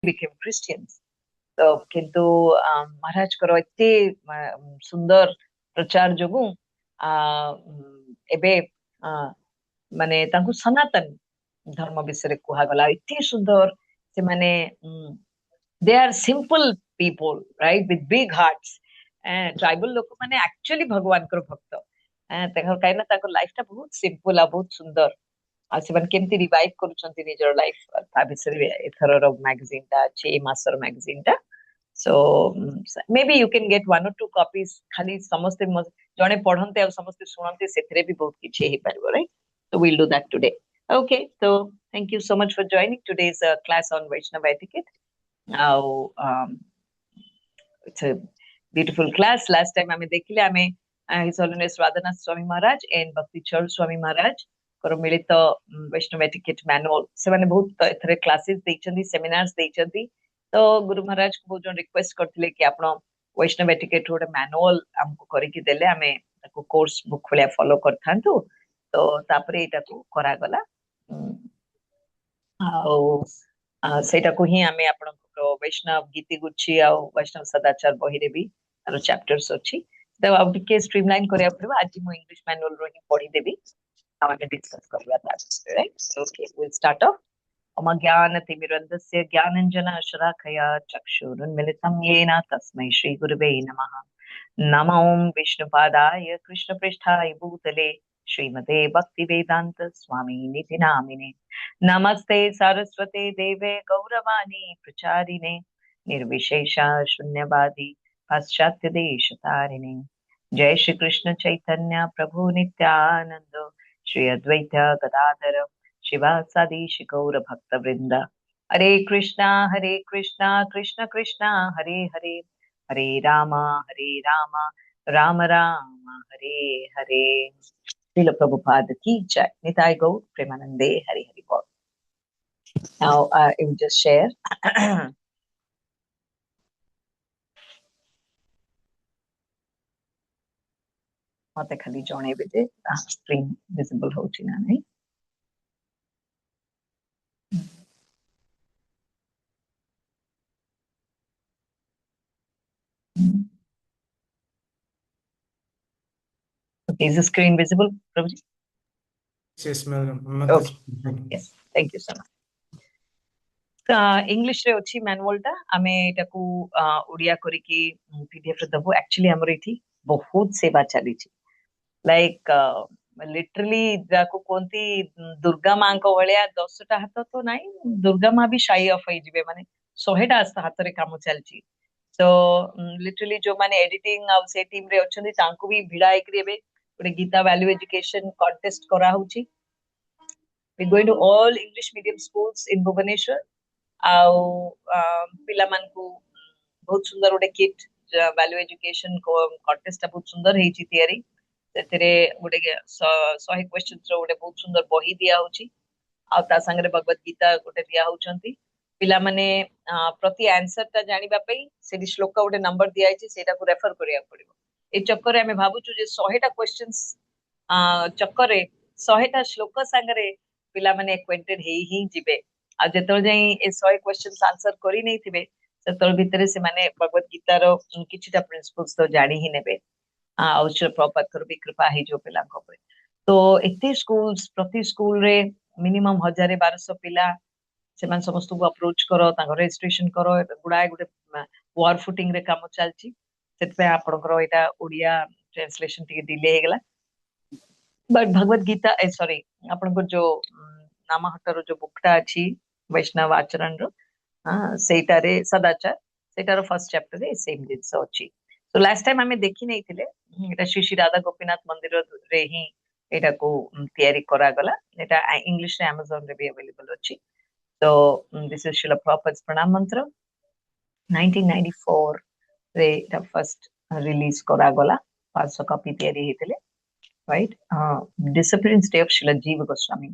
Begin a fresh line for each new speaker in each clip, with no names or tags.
became Christians. तो किंतु महाराज करो एते सुंदर प्रचार जोगु एबे माने तांकु सनातन धर्म विषय कुहा गला एते सुंदर से माने they are simple people, right, with big hearts. Tribal लोक माने एक्चुअली भगवान कर भक्त तकर काइना ताको लाइफ टा बहुत सिंपल आ बहुत सुंदर आ से केमती रिवाइव करूछंती निजर लाइफ ता बिसरे एथरर मैगजीन ता छे मासर मैगजीन ता so maybe you can get 1 or 2 copies खाली समस्त जने पढ़नते और समस्त सुननते सेथरे भी बहुत किछि हे परबो right so we'll do that today. Okay, so thank you so much for joining today's class on Vaishnava etiquette. Now it's a beautiful class. Last time आमे देखिले आमे His Holiness Radhanath Swami Maharaj and Bhakti Chand Swami Maharaj करो मिलित वैष्णव etiquette manual से माने बहुत एथरे classes देइचंदी seminars देइचंदी तो गुरु महाराज को बहुत रिक्वेस्ट करथिले कि आपण वैष्णव एटिकेट रोड मैनुअल हमको करि कि देले आमे ताको कोर्स बुक खोले फॉलो करथांतु तो तापरे एटा को करा गला आ सेटा को ही आमे आपण वैष्णव गीति गुच्छी आ वैष्णव सदाचार बही रे भी तार चैप्टर्स अछि तो अब टिके स्ट्रीमलाइन करिया परबा आज मु इंग्लिश मैनुअल रो ही पढी देबी आमे डिस्कस करबा ता right okay will start off अमज्ञानतिमिरन्धस्य ज्ञानञ्जन शलाकया चक्षुरुन्मिलितं येन तस्मै श्रीगुरुवे नमः नमो विष्णुपादाय कृष्णपृष्ठाय भूतले श्रीमते भक्तिवेदांत स्वामी निधि नामिने नमस्ते सरस्वते देवे गौरवाणी प्रचारिणे निर्विशेष शून्यवादी पाश्चात्य देश तारिणे जय श्री कृष्ण चैतन्य प्रभु नित्यानंद श्री अद्वैत गदाधर शिवासादि गौर भक्त वृंद हरे कृष्णा कृष्ण कृष्णा हरे हरे हरे राम राम राम हरे हरे श्रील प्रभुपाद की जय निताय गौर प्रेमानंदे हरि हरि बोल. Now I will just share मते खाली जणेबे जे स्क्रीन विजिबल होची ना नहीं. Okay, is the screen visible, Prabhuji?
Yes, madam.
Okay. Yes, thank you so much. English रे अछि मैनुअल टा आमे एटाकू ओडिया करी की पीडीएफ रे दबो एक्चुअली हमर एठी बहुत सेवा चली छी लाइक लिटरली जाको कोंती दुर्गा मां को भलिया 10 टा हाथ तो नाही दुर्गा मां भी शाई ऑफ होई जिवे माने 100 टा हाथ रे काम चलची तो लिटरली जो माने एडिटिंग आ से टीम रे अछंदी तांको भी भिड़ा एकरी एबे ओडे गीता वैल्यू एजुकेशन कॉन्टेस्ट करा होची we going to all English medium schools in Bhubaneswar आउ पिला मान को बहुत सुंदर ओडे किट वैल्यू एजुकेशन को कॉन्टेस्ट बहुत सुंदर हेची तयारी सेतरे ओडे 100 क्वेश्चंस रो ओडे बहुत सुंदर बही दिया होची आ ता संगे भगवत गीता ओडे दिया होचंती पिला माने प्रति आंसर ता जानिबा पई से श्लोक ओडे नंबर दिया आइची सेटा को रेफर करिया पड़िबो ए चक्कर रे हमें भाबु छु जे 100 टा क्वेश्चंस चक्कर रे 100 टा श्लोक संगे पिला माने एक्वेंटेड ही जिबे आ जेतल जाई ए 100 क्वेश्चंस आंसर करी नै थिबे सेतल भितरे से माने भगवत गीता रो किछिटा प्रिंसिपल्स तो जानि ही नेबे औश्र प्रपत्र भी कृपा ही जो पिला को तो एते स्कूल्स प्रति स्कूल रे मिनिमम 1200 पिला सेमान समस्त को अप्रोच करो ताको रजिस्ट्रेशन करो गुडाय गुडे वार फुटिंग रे काम चलची सेतपे आपनकर एटा ओडिया ट्रांसलेशन टिके डिले हे गेला बट भगवत गीता सॉरी आपनकर जो नामहटर जो बुकटा अछि वैष्णव आचरण रो सेटा रे सदाचार सेटार फर्स्ट चैप्टर रे सेम जिंस अछि तो लास्ट टाइम हमें देखि नै थिले एटा श्री श्री राधा गोपीनाथ मंदिर रे ही एटा को तयारी करा गला एटा इंग्लिश रे Amazon रे भी अवेलेबल अछि so this is Srila Prabhupada's pranam mantra 1994 रे एटा फर्स्ट रिलीज करा गला 500 कॉपी तयारी हेतले right disappearance day of Srila Jiva Goswami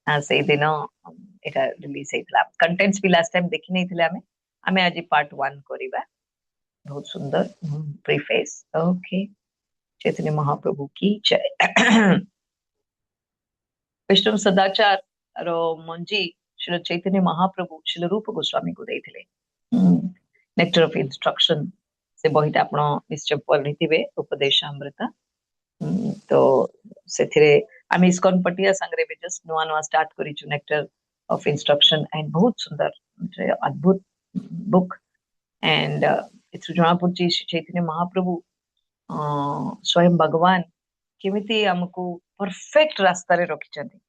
से दिन एटा रिलीज हेतला कंटेंट्स भी लास्ट टाइम देखि नै थिले हमें आज पार्ट 1 करिबा बहुत सुंदर प्रीफेस ओके चैतन्य महाप्रभु की जय वैष्णव सदाचार रो मंजी श्री चैतन्य महाप्रभु श्री रूप गोस्वामी को देथिले नेक्टर ऑफ इंस्ट्रक्शन से बहिटा आपण निश्चय पढ़िथिबे उपदेश अमृता तो सेथिरे आमे इस्कॉन पटिया संगरे भी जस्ट नुआ नुआ स्टार्ट करिछु नेक्टर ऑफ इंस्ट्रक्शन एंड बहुत सुंदर अद्भुत बुक एंड इथु जणा पड़छि चैतन्य महाप्रभु स्वयं भगवान केमिति हमको परफेक्ट रास्ता रे रखिछन्ति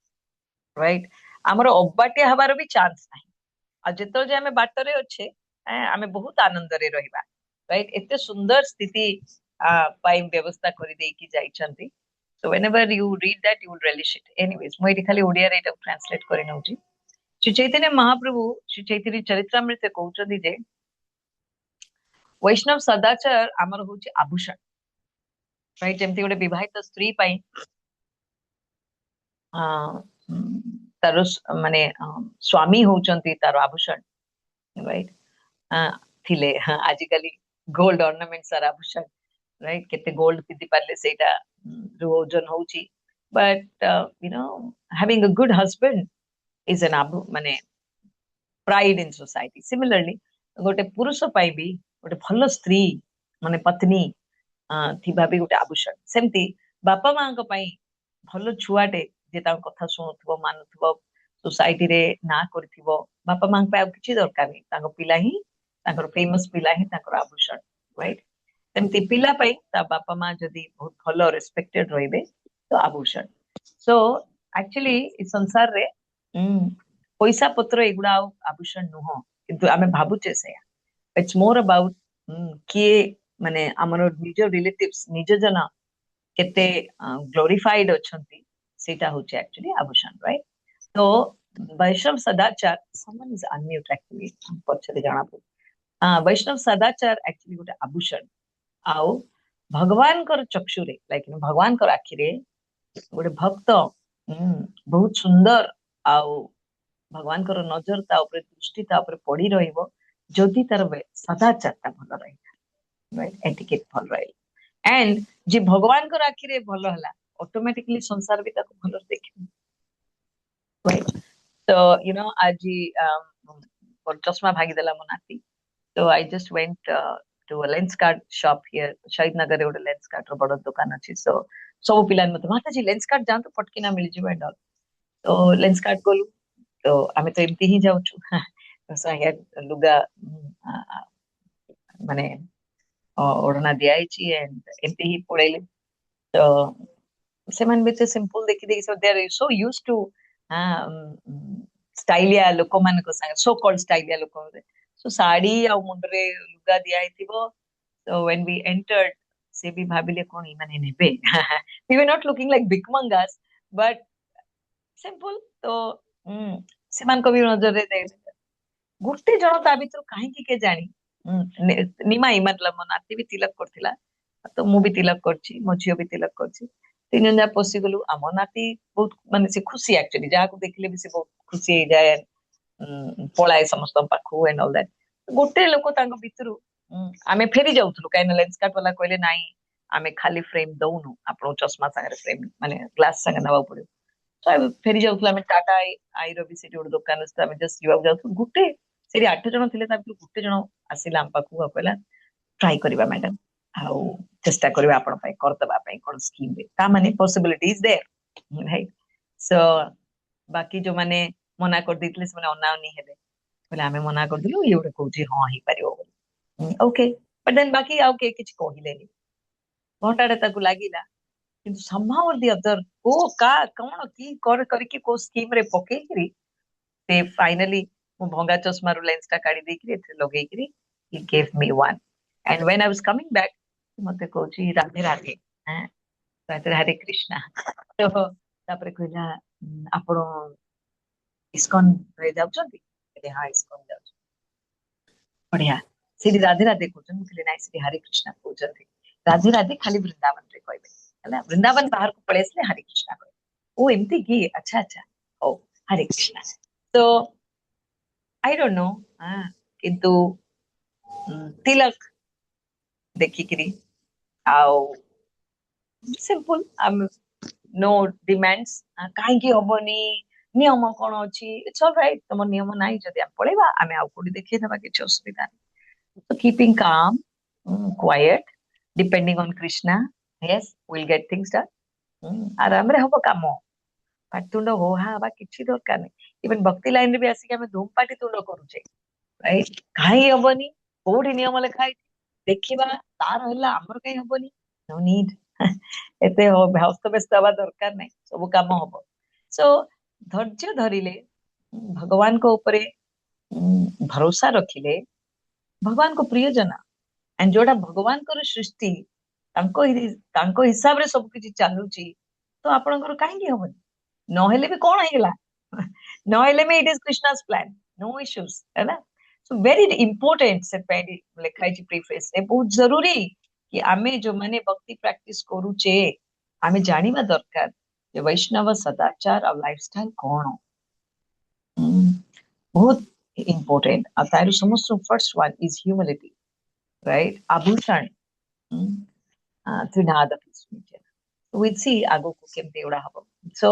राइट हमर अबाटिया हबार भी चांस नाही आ जेतो जे हमें बाटरे अच्छे आमे बहुत आनंद रे रहिबा राइट एते सुंदर स्थिति पाई व्यवस्था करि देई कि जाइछन्ति so whenever you read that you will relish it anyways मोइ खाली ओडिया रे ट्रांसलेट करि नउची श्री चैतन्य महाप्रभु श्री चैतन्य चरित्रामृत कहउछन्ति जे वैष्णव सदाचार आमर होची आभूषण राइट जेमति गोटे विवाहित स्त्री पाई तार माने स्वामी होचंती तार आभूषण राइट थिले आजिकली गोल्ड ऑर्नामेंट्स आर आभूषण राइट केते गोल्ड पिति पारले सेटा ओजन होची but you know having a good husband is an माने प्राइड इन सोसाइटी सिमिलरली गोटे पुरुष पाई भी गोटे भल स्त्री माने पत्नी थिबा भी गोटे आभूषण सेमती बापा मां को पाई भल छुआटे जे ता कथा सुनुथबो मानुथबो सोसाइटी रे ना करथिबो बापा मां पे किछि दरकार नहीं ताको पिला ही ताकर फेमस पिला ही ताकर आभूषण राइट सेमती पिला पाई ता बापा मां जदी बहुत भलो रेस्पेक्टेड रहिबे तो आभूषण सो एक्चुअली इस संसार रे पैसा पत्र एगुडा आभूषण नुह किंतु आमे भाबुचे से इट्स मोर अबाउट किए माने हमर निज रिलेटिव्स निज जना केते ग्लोरीफाइड अछंती सेटा होचे एक्चुअली आभूषण राइट तो वैष्णव सदाचार समवन इज अनम्यूट एक्चुअली पछरे जाना पड़ वैष्णव सदाचार एक्चुअली गोटे आभूषण आउ भगवान कर चक्षुरे लाइक भगवान कर आखिरे गोटे भक्त बहुत सुंदर आउ भगवान कर नजर ता ऊपर दृष्टि ता ऊपर पड़ी रहिबो जदि तार सदाचार ता भल रही राइट एटिकेट भल रही एंड जे भगवान को आखिरे भल हला ऑटोमेटिकली संसार भी ताको भल देखिबो राइट तो यू नो आज चश्मा भागी देला मो नाती तो I just went to a Lenskart shop here Shahid Nagar ray lens card रो बड़ दुकान अछि सो सब पिलान मते माता जी लेंस कार्ड जान तो पटकिना मिल जिबो एंड ऑल तो लेंस कार्ड कोलु तो आमे तो एमती ही जाउछु सो आई हैड लुगा माने ओढ़ना दियाइची एंड एमती ही पड़ेले तो सेमान बेते सिंपल देखि देखि so they are so used to स्टाइलिया लोक मान को संग सो कॉल्ड स्टाइलिया लोक सो साड़ी आ मुंडरे लुगा दियाइथिबो so when we entered से भी भाबिले कोन इमाने नेबे we were not looking like big mangas but simple तो सेमान को भी नजर रे दे गुटे जण ता भीतर काहे के जानी निमाई मतलब मो नाती भी तिलक करथिला तो मु भी तिलक करछि मो झियो भी तिलक करछि तीन जन जा पसी गलु आम नाती बहुत माने से खुशी एक्चुअली जहा को देखले भी से बहुत खुशी हो जाए पळाए समस्त पाखु एंड ऑल दैट गोटे लोक तांको भितरु आमे फेरी जाउथलु काइन लेंस कार्ड वाला कहले नाही आमे खाली फ्रेम दउनु आपन चश्मा संगे फ्रेम माने ग्लास संगे नवा पड़े तो फेरी जाउथला आमे टाटा आई रो भी सेठी दुकान अछि आमे जस्ट जीवा जाउथु गुटे सेठी 8 जण थिले ता गुटे जण आसिला हम पाखु कहला ट्राई करबा मैडम आउ चेष्टा करबा आपन पई करतबा पई कोन स्कीम दे ता माने पॉसिबिलिटीज देयर राइट सो बाकी जो माने मना कर दितले से माने अनाउनी हेले बोले आमे मना कर दिलु ये गोटे कहूची हां ही पारिबो ओके बट देन बाकी आउ के किछ कहिलेनी घंटाटे ताकू लागिला किंतु somehow or the other को का कोन की कर करके को स्कीम रे पकेकरी ते फाइनली मो भंगा चश्मा रो लेंस ता काढी देकरी एथे लगेई करी he gave me one and when I was coming back मते कहूची राधे राधे हैं राधे हरे कृष्णा तो तापरे कहला आपण इस्कॉन रे जाउछंती कहले हां इस्कॉन जाउछ बढ़िया सीधी राधे राधे कहउछन मुतले नाइ सीधी हरे कृष्णा कहउछन राधे राधे खाली वृंदावन रे कहबे हला वृंदावन बाहर को पळेसले हरे कृष्णा कहबे ओ एमती की अच्छा अच्छा ओ हरे कृष्णा तो आई डोंट नो किंतु तिलक देखिकरी आओ सिंपल नो डिमांड्स काहे की होबनी नियम कौन अच्छी इट्स ऑल राइट तुम नियम नहीं जदि आम पळेबा आमे आउ कोडी देखै देबा किछ असुविधा नहीं so keeping calm quiet depending on Krishna yes we'll get things done आराम रे हबो काम पाटितुंड हो हा बा किछि दरकार नहीं इवन भक्ति लाइन रे भी आसी के आमे धूम पाटितुंड करूचे राइट काई हबनी कोडी नियम लेखा देखिबा तार होला हमर काई हबनी नो नीड एते हो हस्तव्यस्त हवा दरकार नहीं सब काम हबो सो धैर्य धरिले भगवान को ऊपर भरोसा रखिले भगवान को प्रियजन एंड जोड़ा भगवान को सृष्टि तांको हिसाब रे सब किछि चालुची तो आपनकर काहेकी हबनी नहेले भी कौन हैगला नहेले में it is Krishna's plan no issues है ना सो वेरी इंपोर्टेंट से पहले लिखाई छी प्रीफेस ए बहुत जरूरी कि आमे जो माने भक्ति प्रैक्टिस करूचे आमे जानिबा दरकार जे वैष्णव सदाचार और लाइफस्टाइल कौन बहुत इंपोर्टेंट आ तारू समस्त first one is humility right आभूषण त्रिनाद विल सी आगो को केमते उडा हबो सो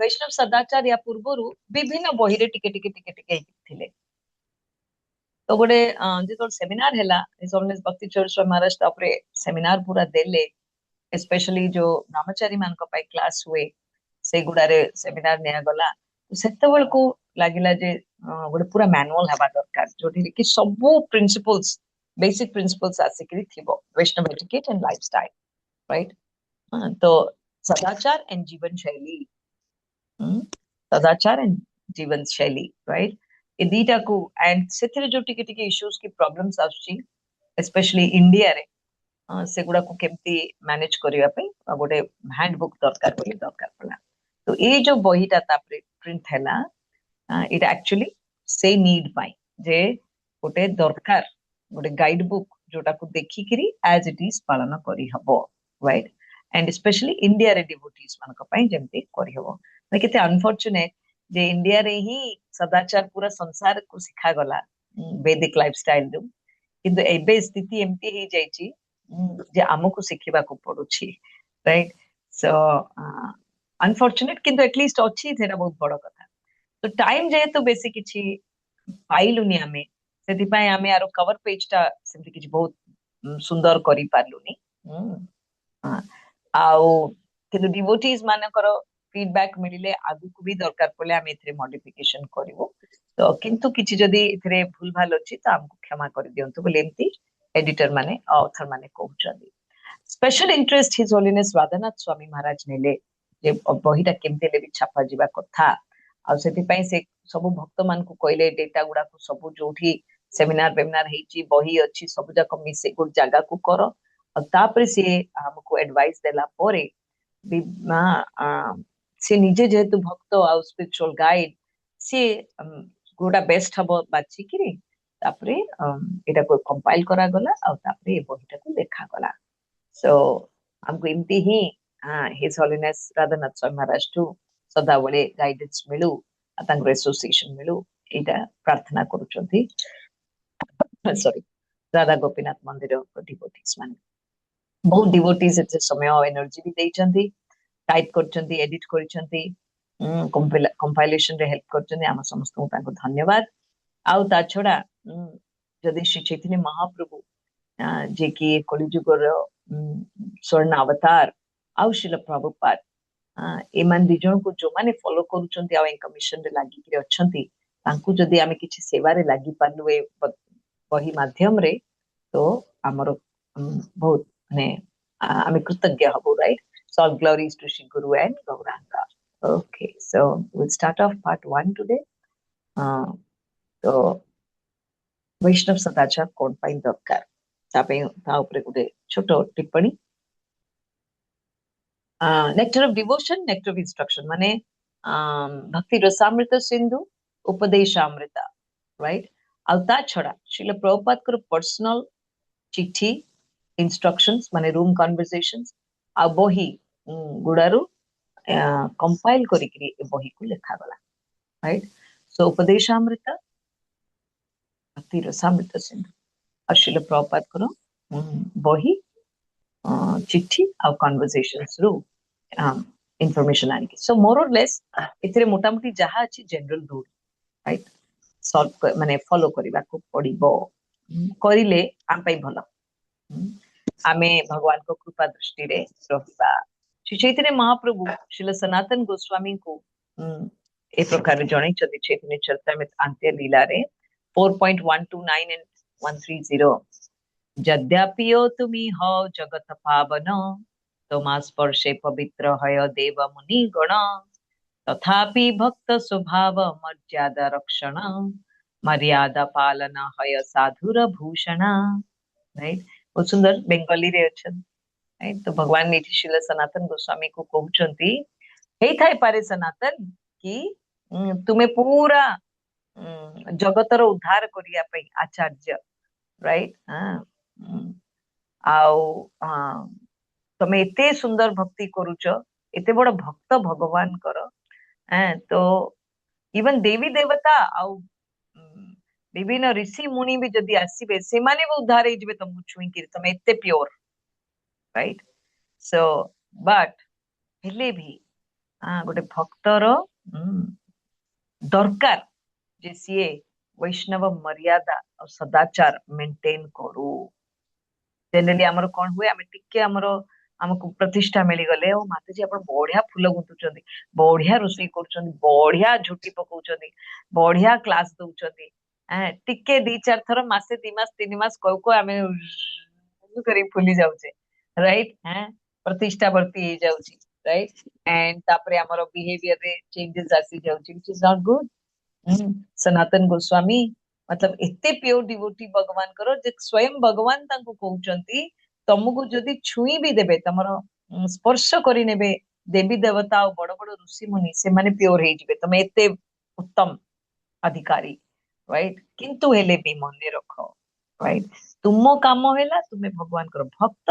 वैष्णव सदाचार या पूर्वरु विभिन्न बहिरे टिके टिके टिके टिके थिले तो गोटे जो सेमिनार हैला सोमनेश भक्ति चौरस महाराज तापरे सेमिनार पूरा देले स्पेशली जो ब्रह्मचारी मान को पाई क्लास हुए से गुडारे सेमिनार निया गला सेते बेल को लागिला जे गोटे पूरा मैनुअल हबा दरकार जोठी कि सब प्रिंसिपल्स बेसिक प्रिंसिपल्स आसिकरी थिबो Vaishnava etiquette and lifestyle right तो सदाचार एंड जीवन शैली सदाचार एंड जीवन शैली राइट ए दीटा को एंड सेथिरे जो टिके टिके इश्यूज की प्रॉब्लम्स आछी स्पेशली इंडिया रे से गुडा को केमती मैनेज करिया पे गोटे हैंडबुक दरकार बोली दरकार पड़ा तो ये जो बहीटा तापरे प्रिंट हैला इट एक्चुअली से नीड पाई जे गोटे दरकार गोटे गाइड बुक जोटा को देखि करी एज इट इज पालन करी हबो राइट एंड स्पेशली इंडिया रे डिवोटीज मान को पाई जेमती करी हबो मैं केते अनफॉर्चुनेट जे इंडिया रे ही सदाचार पूरा संसार को सिखा गला वैदिक लाइफस्टाइल दु किंतु एबे स्थिति एमती ही जाईची जे आमको सिखिबा को पडुची राइट सो अनफॉर्चुनेट किंतु एटलीस्ट अछि सेटा बहुत बड़ कथा तो टाइम जे तो बेसी किछि पाइलुनी आमे सेति पाए आमे आरो कवर पेज टा सेमति किछि बहुत सुंदर करी पारलुनी आउ किंतु डिवोटीज मानकर फीडबैक मिलिले आगु को भी दरकार पड़े आम एथरे मॉडिफिकेशन करिवो तो किंतु किछि जदी एथरे भूल भाल अछि तो हमको क्षमा कर दियंतु बोले एमती एडिटर माने ऑथर माने कहउछदी special interest his holiness Radhanath Swami Maharaj नेले जे बहिटा केमते ले भी छापा जिबा कथा आ सेति पई से सब भक्त मान को कहले डेटा गुडा को सब जोठी सेमिनार वेमिनार हेची बही अछि सब जाक मिसे गुड जागा को करो और तापर से हमको एडवाइस देला परे से निजे जेहेतु भक्त आ स्पिरिचुअल गाइड से गोटा बेस्ट हबो बाची किरी तापरे एटा को कंपाइल करा गला और तापरे ए बहिटा को देखा गला सो हमको इमती ही हिज होलीनेस राधानाथ स्वामी महाराज टू सदा बळे गाइडेंस मिलू तांकर एसोसिएशन मिलू एटा प्रार्थना करूचंती सॉरी राधा गोपीनाथ मंदिर डिवोटीज माने बहुत डिवोटीज एते समय और एनर्जी भी देइचंती टाइप करचंती एडिट करचंती कंपाइलेशन रे हेल्प करचंती हम समस्त को तांको धन्यवाद आउ ता छडा जदि श्री चैतन्य महाप्रभु जे कि कलिजुगर स्वर्ण अवतार आउ शिल प्रभुपाद एमान दिजन को जो माने फॉलो करूचंती आ कमीशन रे लागी कि अछंती तांको जदि आमे किछि सेवा रे लागी पारलु ए वही माध्यम रे तो हमरो बहुत ने आमे कृतज्ञ हबो right so all glories to Shri Guru and Gauranga okay so we'll start off part 1 today तो वैष्णव सदाचार कोन पाई दरकार तापे ता ऊपर गोटे छोटो टिप्पणी nectar of devotion nectar of instruction माने भक्ति रसामृत सिंधु उपदेशामृता राइट आउता छड़ा श्रील प्रभुपाद कर पर्सनल चिट्ठी इंस्ट्रक्शंस माने रूम कन्वर्सेशंस आ बही गुडारू कंपाइल करिकरी ए बही को लिखा गला राइट सो उपदेशामृता भक्ति रसामृत सिंधु और श्रील प्रभुपाद कर बही चिट्ठी आ कन्वर्सेशंस रू इनफॉरमेशन आनिकी सो मोर और लेस एथिरे मोटामोटी जहा अछि जनरल रूल राइट सॉल्व माने फॉलो करबा को पड़िबो करिले आम पई भलो आमे भगवान को कृपा दृष्टि रे रहिबा चैतन्य महाप्रभु श्रील सनातन गोस्वामी को ए प्रकार जणै चति चैतन्य चरितामृत अंत्य लीला रे 4.129 एंड 130 यद्यपियो तुमी हो जगत पावन तोमा स्पर्शे पवित्र हय देव मुनि गण तथापि भक्त स्वभाव मर्यादा रक्षण मर्यादा पालन हय साधुर भूषण राइट बहुत सुंदर बेंगली रे अछन राइट तो भगवान नीति शिल सनातन गोस्वामी को कहउचंती हे थाई पारे सनातन कि तुमे पूरा जगतर उद्धार करिया पई आचार्य राइट आउ तमे एते सुंदर भक्ति करूच एते बड़ भक्त भगवान कर तो इवन देवी देवता आउ विभिन्न ऋषि मुनि भी जदि आसीबे से माने भी उद्धार हे जिवे तुमको छुई कि तमे एते प्योर राइट सो बट हेले भी गोटे भक्तर दरकार जे सीए वैष्णव मर्यादा और सदाचार मेंटेन करू जनरली हमर कोन हुए हमें टिके हमको प्रतिष्ठा मिली गले ओ माताजी अपन बढ़िया फूल गुंतुचंदी बढ़िया रोषई करूचंदी बढ़िया झुटी पकाउचंदी बढ़िया क्लास दउचंदी टिके 2-4 थर मासे 2 मास 3 मास को आमे करी फुली जाउचे राइट प्रतिष्ठा बढ़ती हे जाउची राइट एंड तापरे हमर बिहेवियर रे चेंजेस आसी जाउची which is not good Sanatan Goswami मतलब एते प्योर डिवोटी भगवान करो जे स्वयं भगवान तांको कहउचंती तमको जदि छुई भी देबे तमर स्पर्श करी नेबे देवी देवता और बड़ बड़ ऋषि मुनि से माने प्योर हे जिवे तमे एते उत्तम अधिकारी राइट किंतु हेले भी मने रखो राइट तुमो काम हेला तुमे भगवान कर भक्त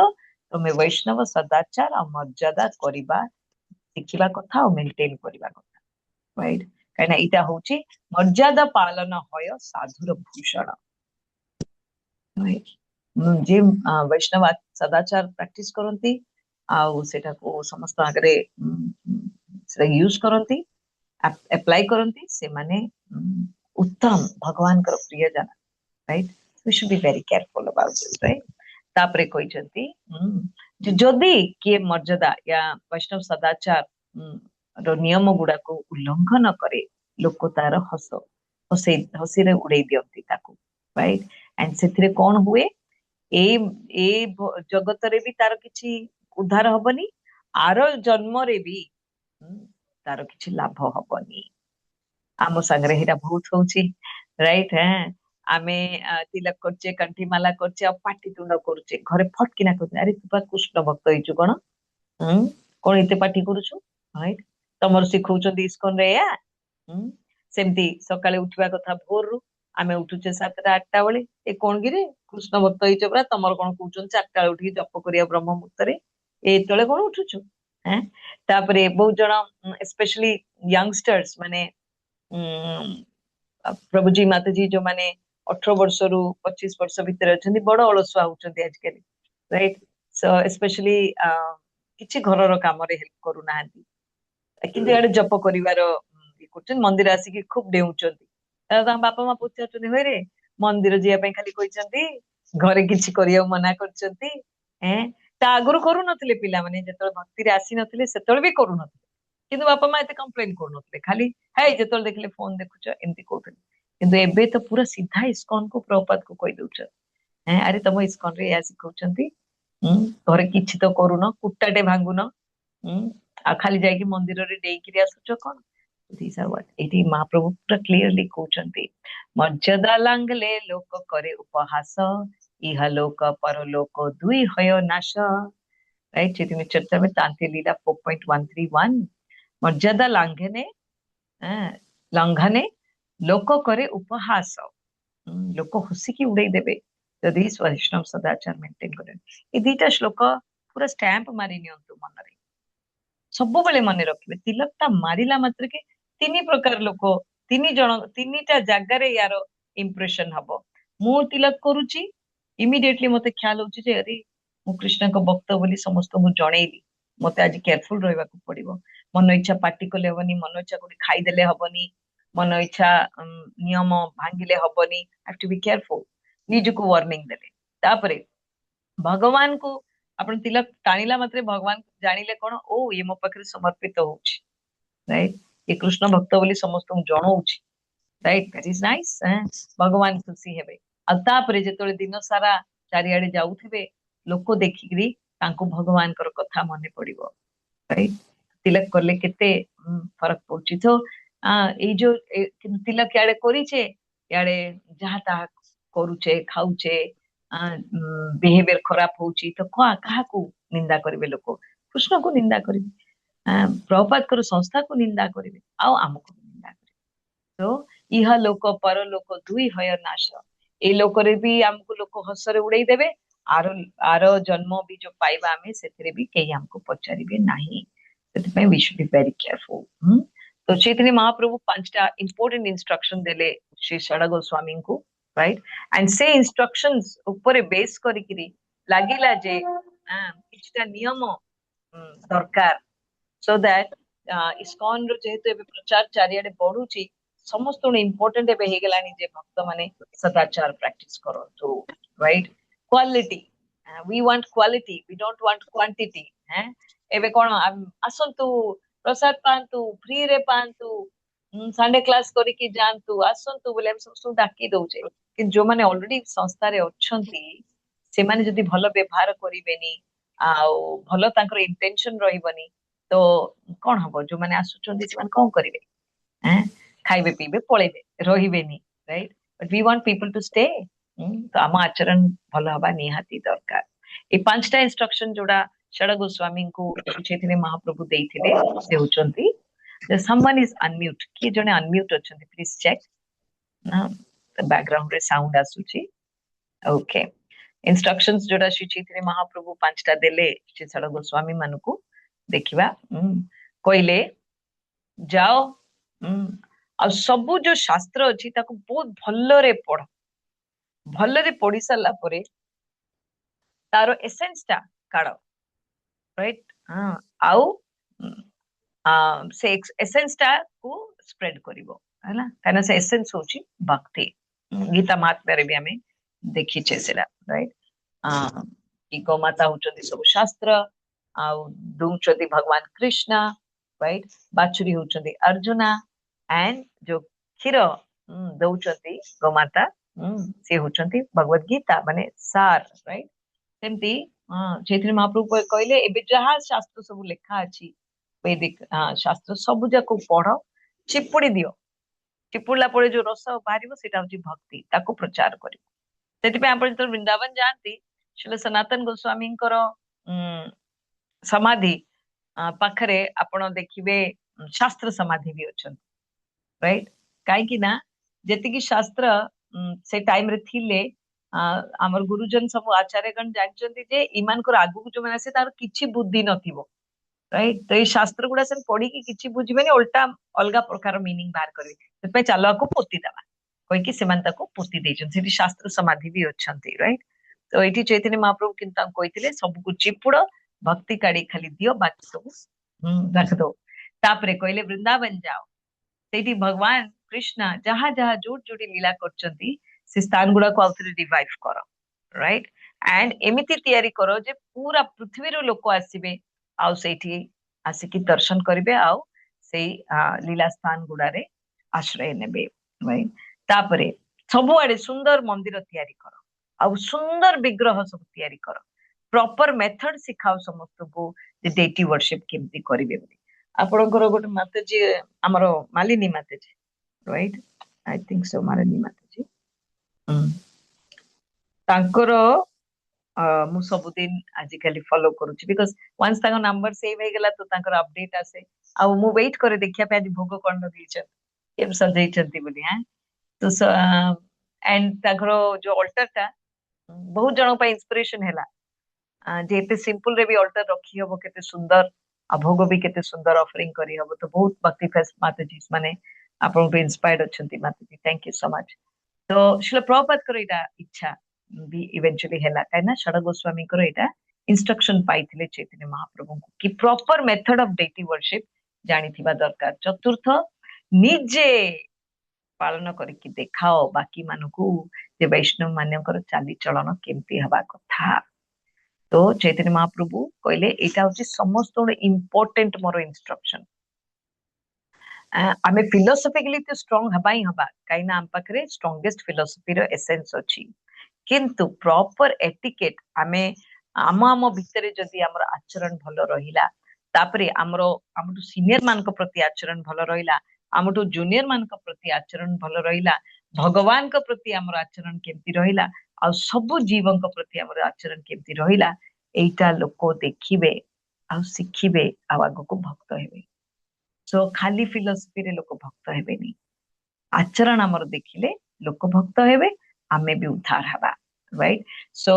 तुमे वैष्णव सदाचार और मर्यादा करिबा सिखिबा कथा और मेंटेन करिबा कथा राइट कहना इटा होची मर्यादा पालन होय साधुर भूषण जे वैष्णव सदाचार प्रैक्टिस करती आउ सेटा को समस्त आगरे सेटा यूज करती अप्लाई करती से माने उत्तम भगवान कर प्रिय जन right we should be very careful about this right तापरे कहिसंती जदि किए मर्यादा या वैष्णव सदाचार रो नियम गुडा को उल्लंघन करे लोक तार हसी रे उड़े दियंती ताको राइट एंड सेथिरे कोन हुए ए जगत रे भी तार किछि उद्धार हबनी आर जन्म रे भी तार किछि लाभ हबनी आम संगरे हेटा बहुत होची राइट आमे तिलक करचे कंठी माला करचे आ पाटी तुंड करचे घरे फटकिना करचे अरे तू कृष्ण भक्त होइछु कोन कोन इते पाटी करूछु राइट तमर सिखौचंदी इस्कन रे या सेमती सकाळे उठिबा कथा भोर रु आमे उठुचे 7-8 बेले ए कोन गिरे कृष्ण भक्त होइछ परा तमर कोन कहउचन 4टा उठी जप करिया ब्रह्म मुहूर्त रे ए तळे कोन उठुछु तापरे बहुत जण स्पेशली यंगस्टर्स माने प्रभुजी माताजी जो माने 18 वर्ष रु 25 वर्ष भीतर अछंती बड़ अलसुआ होचंती आजकल राइट सो स्पेशली किछि घरर काम रे हेल्प करू नाहंती किंतु एडे जप करिवार मंदिर आसिक खूब डेउचंती बापा मा पूछुचंती होय रे मंदिर जिया पे खाली कहिसंती घरे किछि करिया मना करचंती ता आगुरु करू नथिले पिला माने जेतल भक्ति रे आसी नथिले सेतल भी करू नथिले किंतु बापा मा एते कंप्लेन करू नथिले खाली हाय जेतल देखले फोन देखुच एमती कहउथले किंतु एबे तो पूरा सीधा इस्कॉन को प्रभुपाद को कहि दउछ अरे तम इस्कॉन रे या सिखौचंती घरे किछि तो करूनो कुट्टाटे भांगुनो आ खाली जाई मंदिर रे डेइकि आसुच कोन these are what एटी महाप्रभु पूरा क्लियरली कहउचंती मर्यादा लांगले लोक करे उपहास इह लोक परलोक दुई हय नाश राइट चैतन्य चर्चा में तांत्य लीला 4.131 मर्यादा लांघने लंघने लोक करे उपहास लोक हसी की उड़े देबे यदि वैष्णव सदाचार मेंटेन करे ए दीटा श्लोक पूरा स्टैंप मारी नियंतु मन रे सब बेले मन रखिबे तिलकटा मारिला मात्र के 3 प्रकार लोक 3 जण 3टा जागारे यार इंप्रेशन हबो मु तिलक करूची इमिडिएटली मते ख्याल होची जे अरे मु कृष्ण को भक्त बोली समस्त मु जणैली मते आज केयरफुल रहबा को पड़िबो मन इच्छा पार्टी कले हबनी, मन इच्छा कोठी खाइदेले हबनी, मन इच्छा नियम भांगिले हबनी। Have to be careful. निजको वार्निंग देले तापरे भगवान को आपण तिलक टाणिला मात्रे भगवान जानिले कोन ओ ये मो पाखरे समर्पित होउछि, राइट? ये कृष्ण भक्त बोली समस्त जणाउछि, राइट? That is nice. भगवान खुशी हेबे। आ तापरे जेतोळे दिन सारा चारिआडे जाउथिबे लोक देखिकरी तांको भगवान कर कथा मने पड़िबो, राइट? तिलक करले केते फरक पड़छि। तो ए जो तिलक याडे करिछे याडे जहा ता करूचे खाउचे बिहेवियर खराब होउची तो काहाकू निंदा करिवे लोक? कृष्ण को निंदा करिवे, प्रभुपाद कर संस्था को निंदा करिवे, आउ आमको निंदा करिवे। तो इह लोक पर लोक दुई हय नाश। ए लोकरे भी आमको लोक हसरे उड़ाई देबे, आर आर जन्म भी जो पाइबा आमे सेथिरे भी केही हमको पचारिबे नाही। सेथिपई we should be very careful. तो चैतन्य महाप्रभु पांचटा इंपोर्टेंट इंस्ट्रक्शन देले श्री षड गोस्वामी को, राइट? एंड से इंस्ट्रक्शंस ऊपर बेस करिकरी लागिला जे किछटा नियम दरकार, सो दैट इस्कॉन रो जेहेतु एबे प्रचार चारियाडे बढ़ुची समस्त इंपोर्टेंट एबे हे गेलानी जे भक्त माने सदाचार प्रैक्टिस करो तो, right? Quality, we want quality, we don't want quantity. हैं एबे कोन आसंतु प्रसाद पांतु फ्री रे पांतु संडे क्लास करी कि जानतु आसंतु बोले हम सब डाकी दउचे कि जो माने ऑलरेडी संस्था रे अछंती से माने जदी भलो व्यवहार करिवेनी आउ भलो तांकर इंटेंशन रहिबनी तो कोन हबो? जो माने आसुचंती से माने कोन करिवे? हैं खाइबे पीबे पळेबे रहिबेनी, right? But we want people to stay. तो आम आचरण भलो हबा निहाती दरकार। ए पांचटा इंस्ट्रक्शन जोड़ा षड गोस्वामी को चैतन्य महाप्रभु देइथिले से होचंती someone is unmute कि जने unmute अछंती प्लीज चेक ना बैकग्राउंड रे साउंड आसुची। ओके, इंस्ट्रक्शंस जोड़ा श्री चैतन्य महाप्रभु पांचटा देले श्री षड गोस्वामी मानकू देखिबा। कहले जाओ आ सबु जो शास्त्र अछि ताको बहुत भल्लरे पढ़, भल्लरे पढ़ी सारला परे तारो एसेंस टा काढ, राइट? आउ से एसेंस टा को स्प्रेड करिवो हैला, काना से एसेंस होची भक्ति। गीता महात्म्य रे भी हमें देखी छे सेला, राइट? कि गोमाता होचंती सब शास्त्र आउ दूचंती भगवान कृष्ण, राइट? बाछुरी होचंती अर्जुना एंड जो क्षीर दउचंती गोमाता से होचंती भगवत गीता माने सार, राइट? सेमती चैतन्य महाप्रभु कहले एबे जहा शास्त्र सब लेखा अछि वैदिक शास्त्र सब जाको पढ़, चिपुड़ी दियो, चिपुड़ला परे जो रस बाहरिबो सेटा होची भक्ति, ताको प्रचार करिवो। सेति पे आपण जतो वृंदावन जानती श्रील सनातन गोस्वामी समाधि पाखरे आपण देखिबे शास्त्र समाधि भी अछन, राइट? काई कि ना जेति कि शास्त्र से टाइम रे थिले हमर गुरुजन सब आचार्यगण जानचंती जे ईमान को आगु जो माने से तार किछि बुद्धि नथिबो, राइट? तो ये शास्त्र गुड़ा से पढ़ी कि किछि बुझिबेनी, उल्टा अलगा प्रकार मीनिंग बाहर करबे। सेपय चालो को पोती देबा कोइ कि सेमान ताको पोती देछन, सेठी शास्त्र समाधि भी अछंती, राइट? तो एठी चैतन्य महाप्रभु किंता कहिथिले सब को चिपुड़ भक्ति काडी खाली दियो बाकी सब रख दो। तापरे कहले वृंदावन जाओ, सेठी भगवान कृष्ण जहां जहां जोड़ जोड़ी लीला करचंती से स्थान गुड़ा को आउथरे रिवाइव करो, राइट? एंड एमिति तयारी करो जे पूरा पृथ्वी रो लोक आसीबे आउ सेठी आसिकी दर्शन करिवे आउ से लीला स्थान गुड़ारे आश्रय नेबे, राइट? तापरे सबुआडे सुंदर मंदिर तयारी करो आउ सुंदर विग्रह सब तयारी करो, प्रॉपर मेथड सिखाओ समस्त को जे डेटी वर्शिप केमती करिवे बोली। आपणकर गोटे माताजी हमर मालिनी माताजी, right? I think so Malini माताजी तांकर मु सबुदिन आजिकली फॉलो करूची बिकॉज वंस ताको नंबर सेव हे गेला तो तांकर अपडेट आसे आ मु वेट करे देखिया पे आज भोग कोन दीछन केम सजेइछंती बोली। हां तो एंड तांकर जो अल्टर ता बहुत जन पे इंस्पिरेशन हैला जे एते सिंपल रे भी अल्टर रखी हबो, केते सुंदर आ भोग भी केते सुंदर ऑफरिंग करी हबो। तो बहुत भक्ति फेस्ट माताजी माने आपन पे इंस्पायर्ड अछंती माताजी, थैंक यू सो मच। तो शिल प्रभुपाद कर इटा इच्छा भी इवेंचुअली हैला काइना षड गोस्वामी कर इटा इंस्ट्रक्शन पाइथिले चैतन्य महाप्रभु को कि proper method of deity worship ଜାଣିଥିବା ଦରକାର। ଚତୁର୍ଥ, ନିଜେ ପାଳନ କରିକି ଦେଖାଅ ବାକି ମାନଙ୍କୁ ଯେ ବୈଷ୍ଣବ ମାନଙ୍କର ଚାଲିଚଳନ କେମିତି ହବା କଥା। ତ ଚୈତନ୍ୟ ମହାପ୍ରଭୁ କହିଲେ ଏଇଟା ହଉଛି ସମସ୍ତଙ୍କର ଇମ୍ପୋର୍ଟାଣ୍ଟ ମୋର ଇନଷ୍ଟ୍ରକ୍ସନ। ଆମେ ଫିଲୋସଫିକାଲି ତ ଷ୍ଟ୍ରଙ୍ଗ ହବା ହିଁ ହବା, କାହିଁକି ନା ଆମ ପାଖରେ ଷ୍ଟ୍ରଙ୍ଗେଷ୍ଟ ଫିଲୋସଫିର ଏସେନ୍ସ ଅଛି। କିନ୍ତୁ ପ୍ରପର ଏଟିକେଟ ଆମେ ଆମ ଭିତରେ ଯଦି ଆମର ଆଚରଣ ଭଲ ରହିଲା, ତାପରେ ଆମଠୁ ସିନିୟର ମାନଙ୍କ ପ୍ରତି ଆଚରଣ ଭଲ ରହିଲା, ଆମଠୁ ଜୁନିୟର ମାନଙ୍କ ପ୍ରତି ଆଚରଣ ଭଲ ରହିଲା, ଭଗବାନଙ୍କ ପ୍ରତି ଆମର ଆଚରଣ କେମିତି ରହିଲା, ଆଉ ସବୁ ଜୀବଙ୍କ ପ୍ରତି ଆମର ଆଚରଣ କେମିତି ରହିଲା, ଏଇଟା ଲୋକ ଦେଖିବେ ଆଉ ଶିଖିବେ ଆଉ ଆଗକୁ ଭକ୍ତ ହେବେ। ସୋ ଖାଲି ଫିଲୋସଫିରେ ଲୋକ ଭକ୍ତ ହେବେନି, ଆଚରଣ ଆମର ଦେଖିଲେ ଲୋକ ଭକ୍ତ ହେବେ, ଆମେ ବି ଉଦ୍ଧାର ହେବା। ରାଇଟ୍? ସୋ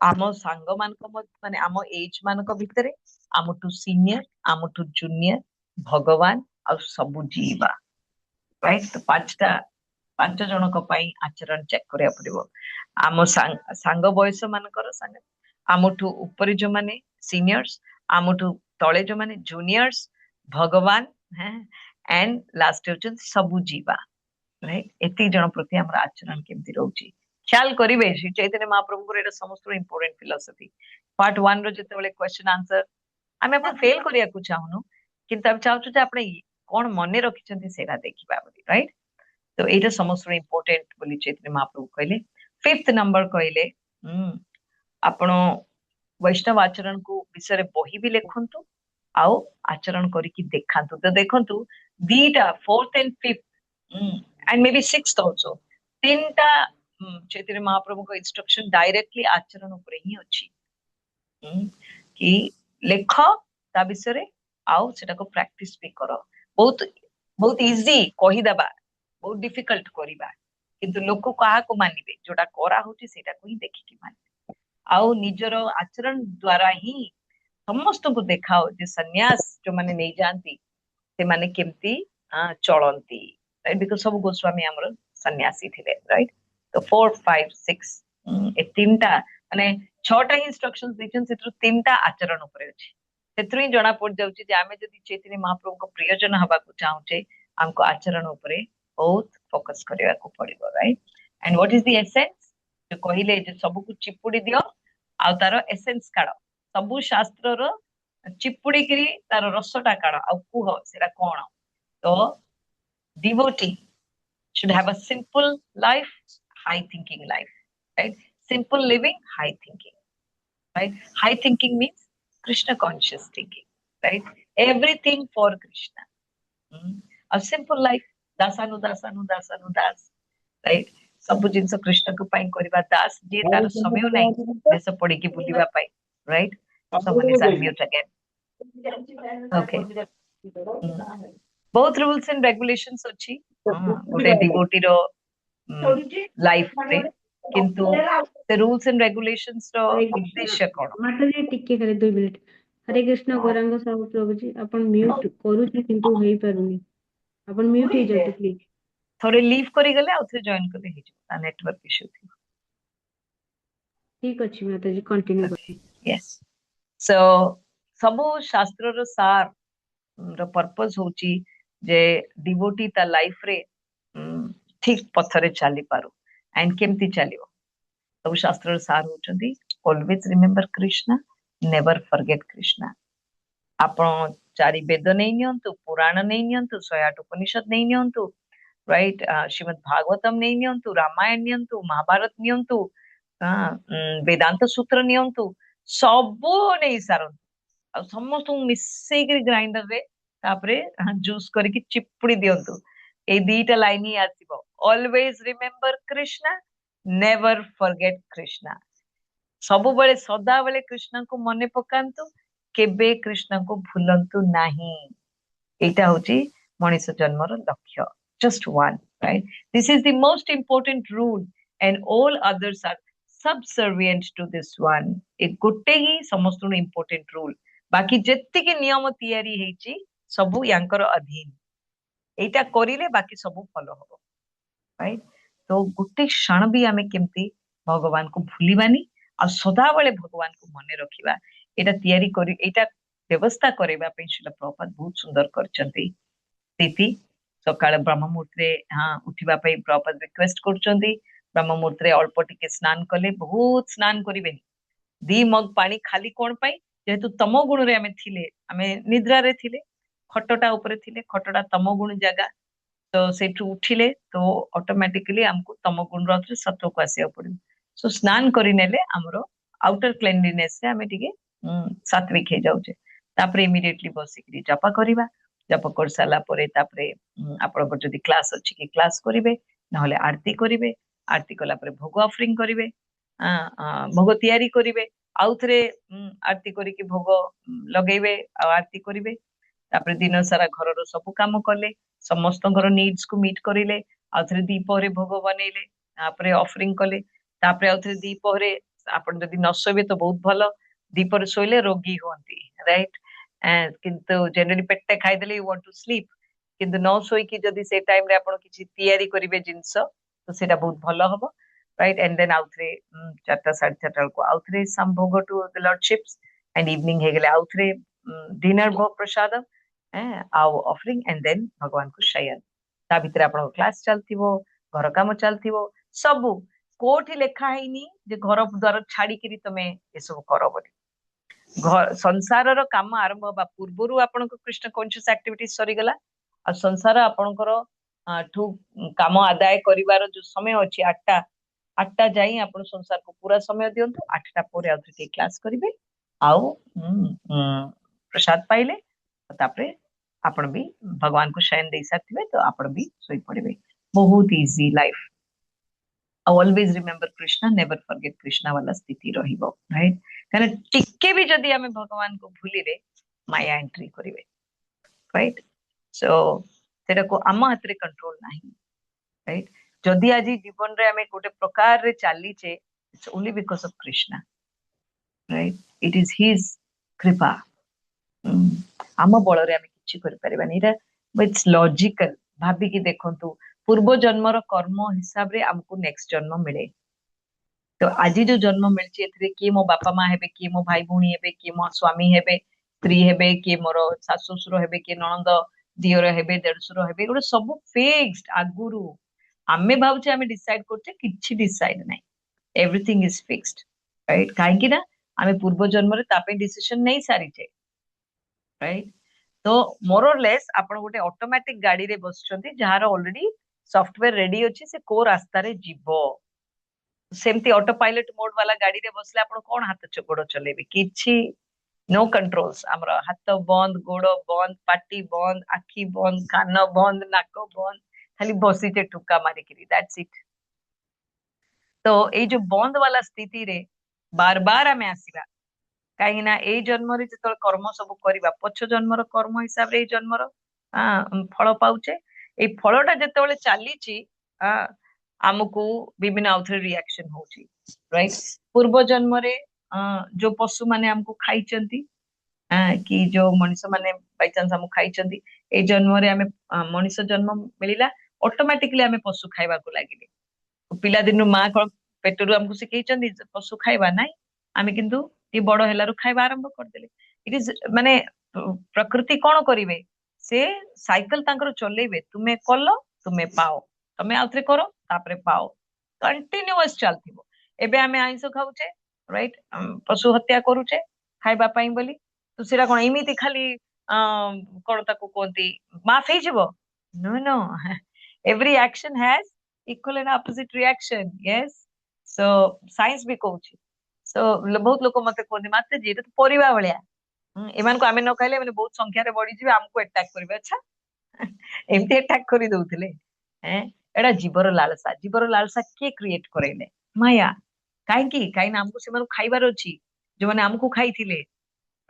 ଆମ ସାଙ୍ଗ ମାନଙ୍କ ମାନେ ଆମ ଏଜ ମାନଙ୍କ ଭିତରେ ଆମଠୁ ସିନିୟର, ଆମଠୁ ଜୁନିୟର, ଭଗବାନ ଆଉ ସବୁ ଜୀବା। ରାଇଟ୍? ତ ପାଞ୍ଚ ଜଣଙ୍କ ପାଇଁ ଆଚରଣ ଚେକ୍ କରିବାକୁ ପଡିବ। ଆମ ସାଙ୍ଗ ବୟସ ମାନଙ୍କର ସାଙ୍ଗ, ଆମଠୁ ଉପରେ ଯୋଉମାନେ ସିନିୟର୍ସ, ଆମଠୁ ତଳେ ଯୋଉମାନେ ଜୁନିୟର୍ସ, ଭଗବାନ एंड लास्ट होचंती सबु जीवा। राइट? एती जन प्रति हमर आचरण केमती रहउची ख्याल करिवे। श्री चैतन्य महाप्रभु एटा समस्त इंपोर्टेंट फिलोसफी। पार्ट 1 रो जेतेबेले क्वेश्चन आंसर आमे अपन फेल करिया को चाहनु, किंतु अब चाहछु जे आपने कोन मने रखिचंती सेटा देखिबा बोली। राइट? तो एटा समस्त इंपोर्टेंट बोली चैतन्य महाप्रभु कहले। फिफ्थ नंबर कहले आपण वैष्णव आचरण को विषय रे बही भी लेखंतु आओ आचरण करिकी देखांतु। तो देखंतु दीटा fourth and fifth and maybe sixth also, तीनटा चैतन्य महाप्रभु को इंस्ट्रक्शन डायरेक्टली आचरण ऊपर ही अछि कि लेख ता विषय रे आओ सेटा को प्रैक्टिस भी करो। बहुत इजी कहि दबा, बहुत डिफिकल्ट करिबा, किंतु लोक कहा को मानिबे जोटा करा होची सेटा को ही देखि कि मानिबे। आओ निजरो आचरण द्वारा ही समस्त को देखाओ जे सन्यास जो माने नहीं जानती से माने केमती चलंती। राइट? बिकॉज़ सब गोस्वामी हमर सन्यासी थिले। राइट? तो 4 5 6 ए तीनटा माने छटा इंस्ट्रक्शंस दिछन, सेत्र तीनटा आचरण ऊपर अछि। सेत्र ही जणा पड़ जाउची जे आमे जदि चैतन्य महाप्रभु को प्रियजन हबा को चाहूचे, हमको आचरण ऊपर बहुत फोकस करिया को पड़िबो। Right? And what is the essence? जो कहिले जे सब को चिपुडी दियो आ तारो एसेंस काढो, सबु शास्त्र रो चिपुड़ी करी तार रसटा काढ आ कुह सेटा कोन। तो devotee should have a simple life, high thinking life. Right? Simple living, high thinking. Right? High thinking means Krishna conscious thinking. Right? Everything for Krishna. A simple life, दासानु दासानु दासानु Das. Right? सब जिनस कृष्ण को पाई करिबा दास जे तार समय नै देश पड़ी की बुलिबा पाई. Right? Someone is unmute again. Okay. Both rules and regulations अछि गोटे डिवोटी रो लाइफ रे, किंतु the rules and regulations रो उद्देश्य कोन?
माताजी टिके करे 2 मिनिट। हरे कृष्ण गौरांग साहब प्रभु जी अपन म्यूट करूची किंतु हेई पारुनी, अपन म्यूट हे जाते प्लीज।
थोड़े लीव करी गले आउ थे जॉइन करे हे जो नेटवर्क इशू थी।
ठीक अछि माताजी कंटिन्यू कर।
यस। सो सबु शास्त्र रो सार रो पर्पस होची जे डिवोटी ता लाइफ रे ठीक पथरे चली पारो। एंड केमती चलियो सब शास्त्र रो सार होचंदी always remember Krishna, never forget Krishna. आपण चारि वेद नहीं नियंतु, पुराण नहीं नियंतु, 108 उपनिषद नहीं नियंतु, राइट? श्रीमद् भागवतम नहीं नियंतु, रामायण नियंतु, महाभारत नियंतु, वेदांत सूत्र नियंतु, सबो नहीं सारंतु आ समस्त मिसई के ग्राइंडर रे तापरे जूस करके चिपुड़ी दियंतु। ए दीटा लाइन ही आसीबो, always remember Krishna, never forget Krishna. सब बेले सदा बेले कृष्ण को मने पकांतु, केबे कृष्ण को भूलंतु नहीं। एटा होची मनुष्य जन्मर लक्ष्य। Just one, right? This is the most important rule and all others are subservient to this one. ए गोटे ही समस्त important rule, बाकी जेत्ती के नियम तैयारी हेची सबु यांकर अधीन। एटा करिले बाकी सबु फॉलो होबो। राइट? तो गोटे क्षण भी आमे केमती भगवान को भूलिबानी आ सदा बेले भगवान को मने रखिबा, एटा तैयारी करी एटा ବ୍ୟବସ୍ଥା କରିବା ପାଇଁ ଶିଳ ପ୍ରଭୁପାଦ ବହୁତ ସୁନ୍ଦର କରିଛନ୍ତି ସ୍ଥିତି। ସକାଳେ ବ୍ରହ୍ମ ମୁହୂର୍ତ୍ତରେ ଉଠିବା ପାଇଁ ପ୍ରଭୁପାଦ ରିକ୍ୱେଷ୍ଟ କରୁଛନ୍ତି। ବ୍ରହ୍ମ ମୁହୂର୍ତ୍ତରେ ଅଳ୍ପ ଟିକେ ସ୍ନାନ କଲେ, ବହୁତ ସ୍ନାନ କରିବେନି। 2 ମଗ ପାଣି ଖାଲି କଣ ପାଇଁ? ଯେହେତୁ ତମ ଗୁଣରେ ଆମେ ଥିଲେ, ଆମେ ନିଦ୍ରାରେ ଥିଲେ, ଖଟଟା ଉପରେ ଥିଲେ, ଖଟଟା ତମ ଗୁଣ ଜାଗା, ତ ସେଇଠୁ ଉଠିଲେ ତ ଅଟୋମେଟିକାଲି ଆମକୁ ତମ ଗୁଣର ସତ୍ୱକୁ ଆସିବାକୁ ପଡିବ। ସୋ ସ୍ନାନ କରିନେଲେ ଆମର ଆଉଟର କ୍ଲିନଲିନେସ ରେ ଆମେ ଟିକେ ସାତ୍विक ହେଇଯାଉଛେ। ତାପରେ ଇମିଡିଏଟଲି ବସିକିରି ଜପ କରିବା। ଜପ କରିସାରିଲା ପରେ ତାପରେ ଆପଣଙ୍କର ଯଦି କ୍ଲାସ ଅଛି କି କ୍ଲାସ କରିବେ, ନହେଲେ ଆରତି କରିବେ। ଆରତି କଲା ପରେ ଭୋଗ ଅଫରିଂ କରିବେ, ଭୋଗ ତିଆରି କରିବେ, ଆଉଥରେ ଆରତି କରିକି ଭୋଗ ଲଗେଇବେ ଆଉ ଆରତି କରିବେ। ତାପରେ ଦିନ ସାରା ଘରର ସବୁ କାମ କଲେ, ସମସ୍ତଙ୍କର ନିଡ୍ସ କୁ ମିଟ୍ କରିଲେ, ଆଉଥରେ ଦ୍ୱିପହରେ ଭୋଗ ବନେଇଲେ, ତାପରେ ଅଫରିଂ କଲେ। ତାପରେ ଆଉଥରେ ଦ୍ୱିପହରେ ଆପଣ ଯଦି ନ ଶୋଇବେ ତ ବହୁତ ଭଲ, ଦ୍ୱିପହରେ ଶୋଇଲେ ରୋଗୀ ହୁଅନ୍ତି, ରାଇଟ? କିନ୍ତୁ ଜେନେରାଲି ପେଟେ ଖାଇଦେଲେ ୟୁ ୱାଣ୍ଟ ଟୁ ସ୍ଲିପ୍, କିନ୍ତୁ ନ ଶୋଇକି ଯଦି ସେ ଟାଇମରେ ଆପଣ କିଛି ତିଆରି କରିବେ ଜିନିଷ ତ ସେଇଟା ବହୁତ ଭଲ ହବ, ରାଇଟ? ଏଣ୍ଡ ଦେନ୍ ଆଉଥରେ 4ଟା 4:30 ବେଳକୁ ଆଉଥରେ ସମ୍ ଭୋଗ ଟୁ ଦ ଲର୍ଡସିପ୍ସ, ଏଣ୍ଡ ଇଭିନିଂ ହେଇଗଲେ ଆଉଥରେ ଡିନର ଭୋଗ ପ୍ରସାଦ ଆଉ ଅଫରିଂ, ଏଣ୍ଡ ଦେନ୍ ଭଗବାନଙ୍କୁ ଶୟନ। ତା ଭିତରେ ଆପଣଙ୍କ କ୍ଲାସ ଚାଲିଥିବ, ଘର କାମ ଚାଲିଥିବ, ସବୁ। କୋଉଠି ଲେଖା ହେଇନି ଯେ ଘର ଦ୍ୱାର ଛାଡିକିରି ତମେ ଏସବୁ କର ବୋଲି। ସଂସାରର କାମ ଆରମ୍ଭ ହବା ପୂର୍ବରୁ ଆପଣଙ୍କ କୃଷ୍ଣ କନସିୟସ୍ ଆକ୍ଟିଭିଟି ସରିଗଲା, ଆଉ ସଂସାର ଆପଣଙ୍କର ଠୁ କାମ ଆଦାୟ କରିବାର ଯୋଉ ସମୟ ଅଛି 8ଟା ଯାଇ ଆପଣ ସଂସାରକୁ ପୁରା ସମୟ ଦିଅନ୍ତୁ। 8ଟା ପରେ ଆଉ ଟିକେ କ୍ଲାସ କରିବେ, ଆଉ ପ୍ରସାଦ ପାଇଲେ, ତାପରେ ଆପଣ ବି ଭଗବାନଙ୍କୁ ଶୟନ ଦେଇ ସାରିଥିବେ, ତ ଆପଣ ବି ଶୋଇପଡିବେ। ବହୁତ ଇଜି ଲାଇଫ। ଆଉ always remember Krishna, never forget Krishna ବାଲା ସ୍ଥିତି ରହିବ, ରାଇଟ? କାରଣ ଟିକେ ବି ଯଦି ଆମେ ଭଗବାନଙ୍କୁ ଭୁଲିଲେ ମାୟା ଏଣ୍ଟ୍ରି କରିବେ, ରାଇଟ? ସୋ ସେଟାକୁ ଆମ ହାତରେ କଣ୍ଟ୍ରୋଲ ନାହିଁ, ରାଇଟ? ଯଦି ଆଜି ଜୀବନରେ ଆମେ ଗୋଟେ ପ୍ରକାରରେ ଚାଲିଛେ, it's only because of Krishna, right? It is his କୃପା। ଆମ ବଳରେ ଆମେ କିଛି କରିପାରିବାନି। ଏଇଟା ଇଟ୍ସ ଲଜିକାଲ। ଭାବିକି ଦେଖନ୍ତୁ, ପୂର୍ବ ଜନ୍ମର କର୍ମ ହିସାବରେ ଆମକୁ ନେକ୍ସଟ ଜନ୍ମ ମିଳେ। ତ ଆଜି ଯୋଉ ଜନ୍ମ ମିଳିଛି ଏଥିରେ କିଏ ମୋ ବାପା ମା ହେବେ, କିଏ ମୋ ଭାଇ ଭଉଣୀ ହେବେ, କିଏ ମୋ ସ୍ୱାମୀ ହେବେ, ସ୍ତ୍ରୀ ହେବେ, କିଏ ମୋର ଶାଶୁ ଶ୍ୱଶୁର ହେବେ, କିଏ ନଣନ୍ଦ ଦିଅର ହେବେ, ଦେଢଶୁର ହେବେ, ଏଗୁଡା ସବୁ ଫିକ୍ସଡ ଆଗରୁ। ଆମେ ଭାବୁଛେ ଆମେ ଡିସାଇଡ କରୁଛେ, କିଛି ଡିସାଇଡ ନାହିଁ। Everything is fixed, right? କାହିଁକି ନା ଆମେ ପୂର୍ବ ଜନ୍ମରେ ତା ପାଇଁ ଡିସିସନ ନେଇ ସାରିଛେ, ରାଇଟ? ତ ମୋରଲେସ୍ ଆପଣ ଗୋଟେ ଅଟୋମେଟିକ ଗାଡିରେ ବସୁଛନ୍ତି, ଯାହାର ଅଲରେଡି ସଫ୍ଟୱେର ରେଡି ଅଛି, ସେ କୋଉ ରାସ୍ତାରେ ଯିବ। ସେମିତି ଅଟୋ ପାଇଲଟ ମୋଡ ବାଲା ଗାଡିରେ ବସିଲେ ଆପଣ କଣ ହାତ ଗୋଡ ଚଲେଇବେ? କିଛି नो कंट्रोल्स। ଆମର ହାତ ବନ୍ଦ, ଗୋଡ ବନ୍ଦ, ପାଟି ବନ୍ଦ, ଆଖି ବନ୍ଦ, କାନ ବନ୍ଦ, ନାକ ବନ୍ଦ, ଖାଲି ବସିଛେ ଠୁକା ମାରିକିରି, ଦ୍ୟାଟ୍ସ ଇଟ୍। ତ ଏଇ ଯୋଉ ବନ୍ଦ ବାଲା ସ୍ଥିତିରେ ବାର ବାର ଆମେ ଆସିବା, କାହିଁକି ନା ଏଇ ଜନ୍ମରେ ଯେତେବେଳେ କର୍ମ ସବୁ କରିବା, ପଛ ଜନ୍ମର କର୍ମ ହିସାବରେ ଏଇ ଜନ୍ମର ଫଳ ପାଉଛେ। ଏଇ ଫଳଟା ଯେତେବେଳେ ଚାଲିଛି ଆମକୁ ବିଭିନ୍ନ ଆଉଥରେ ରିଆକ୍ସନ ହଉଛି, ରାଇଟ? ପୂର୍ବ ଜନ୍ମରେ ଯୋଉ ପଶୁ ମାନେ ଆମକୁ ଖାଇଛନ୍ତି, କି ଯୋଉ ମଣିଷ ମାନେ ବାଇଚାନ୍ସ ଆମକୁ ଖାଇଛନ୍ତି, ଏଇ ଜନ୍ମରେ ଆମେ ମଣିଷ ଜନ୍ମ ମିଳିଲା, ଅଟୋମେଟିକଲି ଆମେ ପଶୁ ଖାଇବାକୁ ଲାଗିଲେ। ପିଲାଦିନୁ ମା କଣ ପେଟରୁ ଆମକୁ ଶିଖେଇଛନ୍ତି ପଶୁ ଖାଇବା? ନାଇଁ, ଆମେ କିନ୍ତୁ ଟିକେ ବଡ ହେଲାରୁ ଖାଇବା ଆରମ୍ଭ କରିଦେଲେ। ଇଟ ଇଜ ମାନେ ପ୍ରକୃତି କଣ କରିବେ, ସେ ସାଇକେଲ ତାଙ୍କର ଚଲେଇବେ, ତୁମେ କଲ ତୁମେ ପାଅ, ତମେ ଆଉଥରେ କର ତାପରେ ପାଅ, କଣ୍ଟିନ୍ୟୁଅସ ଚାଲିଥିବ। ଏବେ ଆମେ ଆଇଁଷ ଖାଉଛେ, ରାଇଟ? ପଶୁ ହତ୍ୟା କରୁଛେ ଖାଇବା ପାଇଁ ବୋଲି, ତ ସେଇଟା କଣ ଏମିତି ଖାଲି କଣ ତାକୁ କୁହନ୍ତି ମାଫ ହେଇଯିବ? No no, every action has equal and opposite reaction, yes. So science ବି କହୁଛି। ସୋ ବହୁତ ଲୋକ ମତେ କୁହନ୍ତି, ମାତାଜୀ ଏଇଟା ତ ପରିବା ଭଳିଆ, ଏମାନଙ୍କୁ ଆମେ ନ ଖାଇଲେ ଏମାନେ ବହୁତ ସଂଖ୍ୟାରେ ବଢିଯିବେ, ଆମକୁ ଆଟାକ କରିବେ। ଆଚ୍ଛା, ଏମିତି ଆଟାକ କରି ଦଉଥିଲେ? ଏଇଟା ଜୀବର ଲାଳସା। ଜୀବର ଲାଳସା କିଏ କ୍ରିଏଟ କରେଇଲେ? ମାୟା। କାହିଁକି? କାହିଁକି ନା ଆମକୁ ସେମାନଙ୍କୁ ଖାଇବାର ଅଛି, ଯୋଉମାନେ ଆମକୁ ଖାଇଥିଲେ,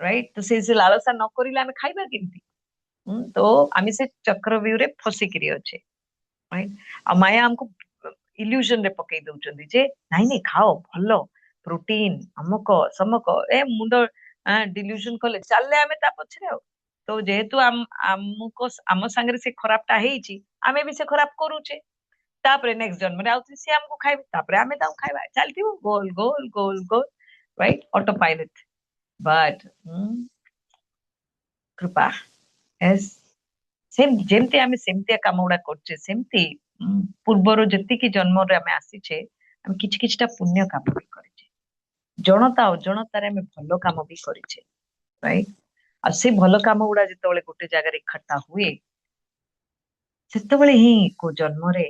ରାଇଟ? ତ ସେ ଲାଳସା ନ କରିଲେ ଆମେ ଖାଇବା କେମିତି? ତ ଆମେ ସେ ଚକ୍ରବ୍ୟୁହରେ ଫସିକିରି ଅଛେ, ରାଇଟ? ଆଉ ମାୟା ଆମକୁ ଇଲ୍ୟୁଜନ ରେ ପକେଇ ଦଉଛନ୍ତି ଯେ ନାଇଁ ନାଇଁ ଖାଅ, ଭଲ ପ୍ରୋଟିନ, ଅମକ ସମକ, ମୁଣ୍ଡ ଡିଲ୍ୟୁଜନ କଲେ ଚାଲିଲେ ଆମେ ତା ପଛରେ। ଆଉ ତ ଯେହେତୁ ଆମକୁ ଆମ ସାଙ୍ଗରେ ସେ ଖରାପଟା ହେଇଛି, ଆମେ ବି ସେ ଖରାପ କରୁଛେ। ତାପରେ ନେକ୍ସଟ ଜନ୍ମରେ ଆଉଥରେ ସିଏ ଆମକୁ ଖାଇବେ, ତାପରେ ଆମେ ତାଙ୍କୁ ଖାଇବା, ଚାଲିଥିବ ଗୋଲ ଗୋଲ ଗୋଲ ଗୋଲ, ରାଇଟ? Auto pilot. ବଟ୍ कृपा एस सेम जेमती आमे सेमती काम गुड़ा करछे सेमती पूर्वर जतिकी जन्म रे आमे आसीछे आमे किछ किछटा पुण्य काम भी करछे जनता अजनतारे आमे भलो काम भी करछे राइट आ से भलो काम गुड़ा जेतेबेले गोटे जगह इकट्ठा हुए सेतेबेले ही को जन्म रे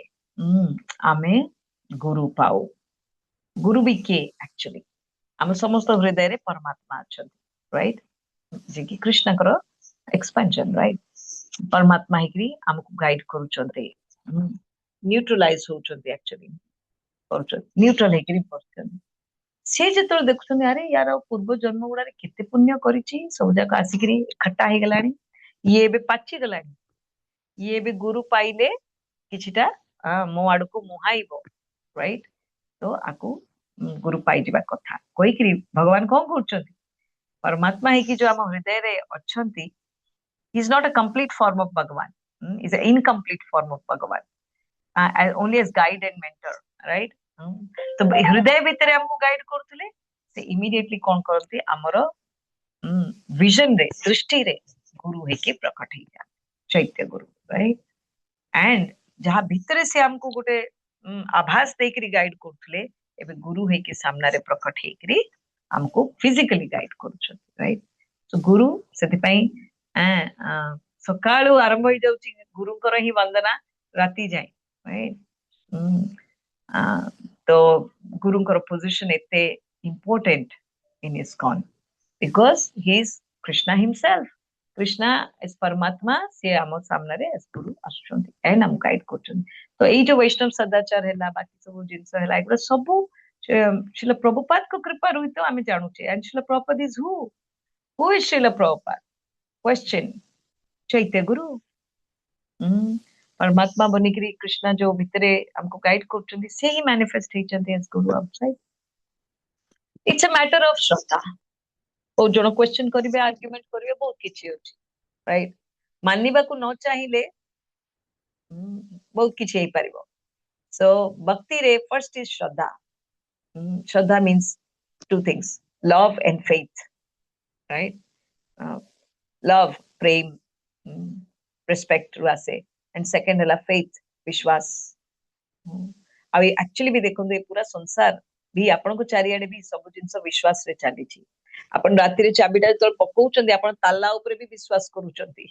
आमे गुरु पाऊ गुरु भी किए एक्चुअली आम समस्त हृदय रे परमात्मा अच्छा राइट जे कि कृष्णकर एक्सपेंशन राइट परमात्मा हिकरी हमको गाइड करूचंते न्यूट्रलाइज होचंते एक्चुअली करूचंते न्यूट्रल हिकरी परचंते से जेतल देखुचंते अरे यार पूर्व जन्म गुड़ा रे केते पुण्य करिछि सब जाक आसिकरी इकट्ठा हे गलानी ये बे पाची गलानी ये बे गुरु पाइले किछिटा मो आड़ को मुहाइबो राइट तो आकु गुरु पाई जिबा कथा कहिकरी भगवान कोन करचंती परमात्मा है कि जो आम हृदय रे अच्छंती is not a complete form of Bhagavan. Is an incomplete form of Bhagavan. Only as guide and mentor, right? तो हृदय भितर हमको गाइड करथिले से इमीडिएटली कोन करते हमर विजन रे दृष्टि रे गुरु है के प्रकट है जा चैत्य गुरु राइट एंड जहां भीतर से हमको गोटे आभास देकरी गाइड करथिले एबे गुरु है के सामना रे प्रकट हेकरी हमको फिजिकली गाइड करूछन राइट तो गुरु सेति पई सकाळु आरंभ हो जाउची गुरुंकर ही वंदना राती जाए राइट तो गुरुंकर पोजीशन एते important in ISKCON because he is Krishna himself Krishna is परमात्मा से आम सामने रे गुरु आछुंती एंड हम गाइड करछन तो एई जो वैष्णव सदाचार हैला बाकी सब जिंस हैला एगुरा सब श्रील प्रभुपाद को कृपा रही तो आमे जानुचे and Srila Prabhupada is who is Srila Prabhupada question चैत्य गुरु परमात्मा बनिकरी कृष्णा जो भितरे हमको गाइड करछंती से ही मैनिफेस्ट हेचंती as guru outside it's a matter of shraddha बहुत जन क्वेश्चन करिवे आर्गुमेंट करिवे बहुत किछि अछि राइट मानिबा को न चाहिए बहुत किछि हे परिबो सो भक्ति रे first is Shraddha Shraddha means two things love and faith right love prem respect ru ase and second hela faith विश्वास आ एक्चुअली भी देखो पूरा संसार भी आपण को चारियाडे भी सब जिंस विश्वास रे चली छी आपण राति रे चाबीटा तो पकाउचंदी आपण ताला ऊपर भी विश्वास करूचंदी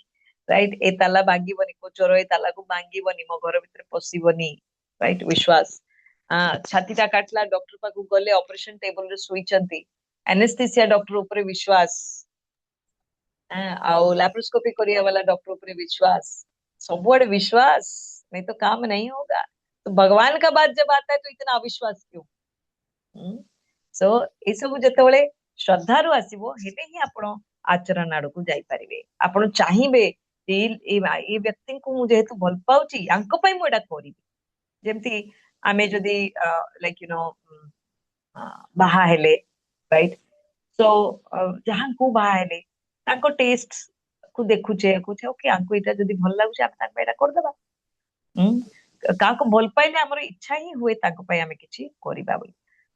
राइट ए ताला भांगीबनी को चोर ए ताला को भांगीबनी मो घर भीतर पसिबनी राइट विश्वास छातीटा काटला डॉक्टर पाकू गले ऑपरेशन टेबल रे सोईचंती एनेस्थेसिया डॉक्टर ऊपर विश्वास आउ लैप्रोस्कोपी करिया वाला डॉक्टर ऊपर विश्वास सबुआड़े विश्वास नहीं तो काम नहीं होगा तो भगवान का बात जब आता है तो इतना अविश्वास क्यों सो ये सब जेतेबेले श्रद्धारु आसीबो हेले ही आपण आचरण आड़ को जाई परिबे आपण चाहिबे ए व्यक्ति को मु जेहेतु भल पाउची यांको पई मु एटा करिबी जेमती आमे जदी लाइक यू नो बाहा हेले राइट सो जहां को बाहा हेले ताको टेस्ट को देखुचे कुछ ओके आंको एटा जदी भल लागुचे आप ताको एटा कर देबा काको भल पाइले हमर इच्छा ही हुए ताको पई आमे किछि करिबा बोली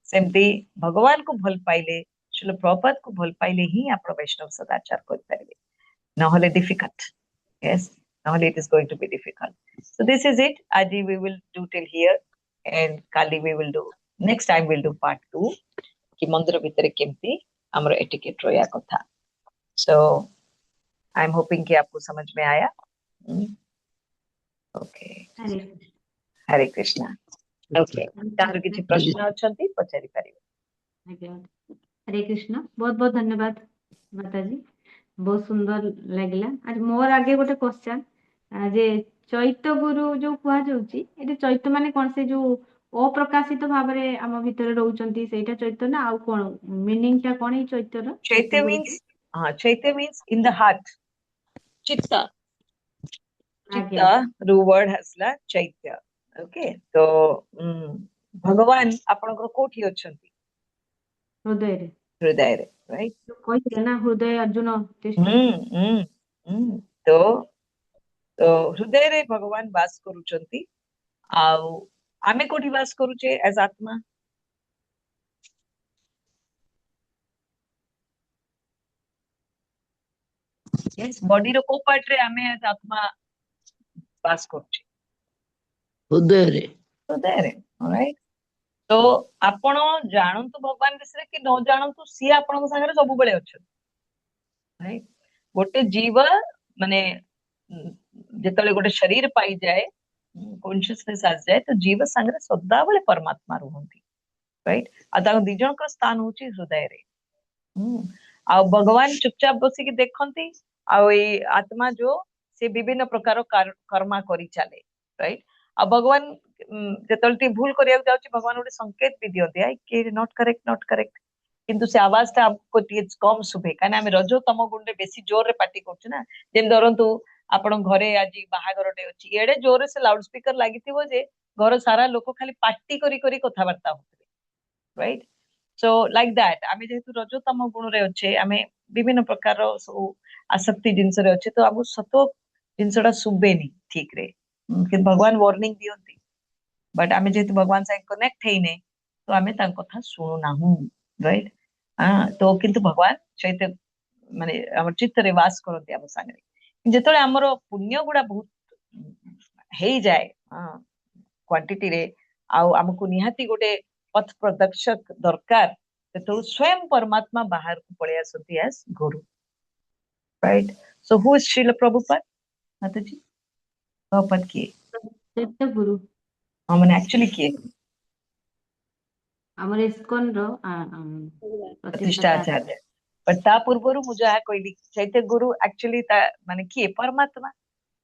सेमती भगवान को भल पाइले श्रील प्रभुपाद को भल पाइले ही आप वैष्णव सदाचार कर पारिबे नहले डिफिकल्ट यस नहले it is going to be difficult so this is it आज we will do till here and काली we will do next time will do part 2 कि मंदिर भितर केमती हमर एटिकेट रोया कथा सो आई एम होपिंग कि आपको समझ में आया ओके हरे कृष्णा ओके तार किछि प्रश्न अछंती पचारि परिबे
आज्ञा हरे कृष्ण बहुत बहुत धन्यवाद माताजी बहुत सुंदर लागला आज मोर आगे गोटे क्वेश्चन जे चैत्य गुरु जो कुआ जाउची एते चैत्य माने कोन से जो अप्रकाशित भाव रे आम भितर रहउचंती सेटा चैत्य ना आउ कोन मीनिंग ता कोन ही चैत्य रो
चैत्य मीन्स चैत्य मीन्स इन द हार्ट चित्त चित्त रू वर्ड हसला चैत्य ओके तो भगवान आपनकर कोठी अछंती
हृदय
रे राइट
कहते ना हृदय अर्जुन
तो तो हृदय रे भगवान वास करूचंती आउ आमे कोठी वास करूचे एज आत्मा यस बॉडी रो को पार्ट रे आमे आत्मा पास करछि
हृदय रे
हृदय रे राइट तो आपण जानतु भगवान विषय कि न जानतु सी आपण संगे सब बेले अछि राइट गोटे जीव माने जेतले गोटे शरीर पाई जाए कॉन्शियसनेस आ जाए तो जीव संगे सदा बेले परमात्मा रहंती राइट आ दी जन का स्थान होची हृदय रे आ भगवान चुपचाप बसी की देखंती आ ए आत्मा जो से विभिन्न प्रकार कर्मा करी चले राइट आ भगवान जेतलती भूल करिया जाउची भगवान गोटे संकेत भी दियते आई के नॉट करेक्ट किंतु से आवाज ता आपको कम शुभे काना हम रजो तम गुण रे बेसी जोर रे पार्टी करछु ना जेम धरंतु आपण घरे आज बाहागरटे अछि एडे जोर रे से लाउड स्पीकर लागिथिबो जे घर सारा लोक खाली पार्टी करी करी कथा वार्ता होतबे राइट सो लाइक दैट आमे जेतु रजो तम गुण रे अच्छे आमे विभिन्न प्रकार सब आसक्ति जिंस रे अच्छे तो आबु सतो जिंसडा सुबेनी ठीक रे कि भगवान वार्निंग दियंती बट आमे जेतु भगवान से कनेक्ट हेइने तो आमे तां कथा सुनु नाहु राइट तो किंतु भगवान चैत्य माने हमर चित्त रे वास करते हम संगे जेतले हमर पुण्य गुडा बहुत हेई जाए क्वांटिटी रे आउ हमकु निहाती गोटे पथ प्रदर्शक दरकार तो स्वयं परमात्मा बाहर को पड़े आसती as Guru right so who is Srila Prabhupada माताजी प्रभुपाद किए
चैत्य गुरु
हाँ मैंने एक्चुअली किए
हमर इस्कॉन रो
प्रतिष्ठा
प्रतिष्ठाता
आचार्य पर ता पूर्वरु मुझे आ कोई चैत्य गुरु एक्चुअली ता माने किए परमात्मा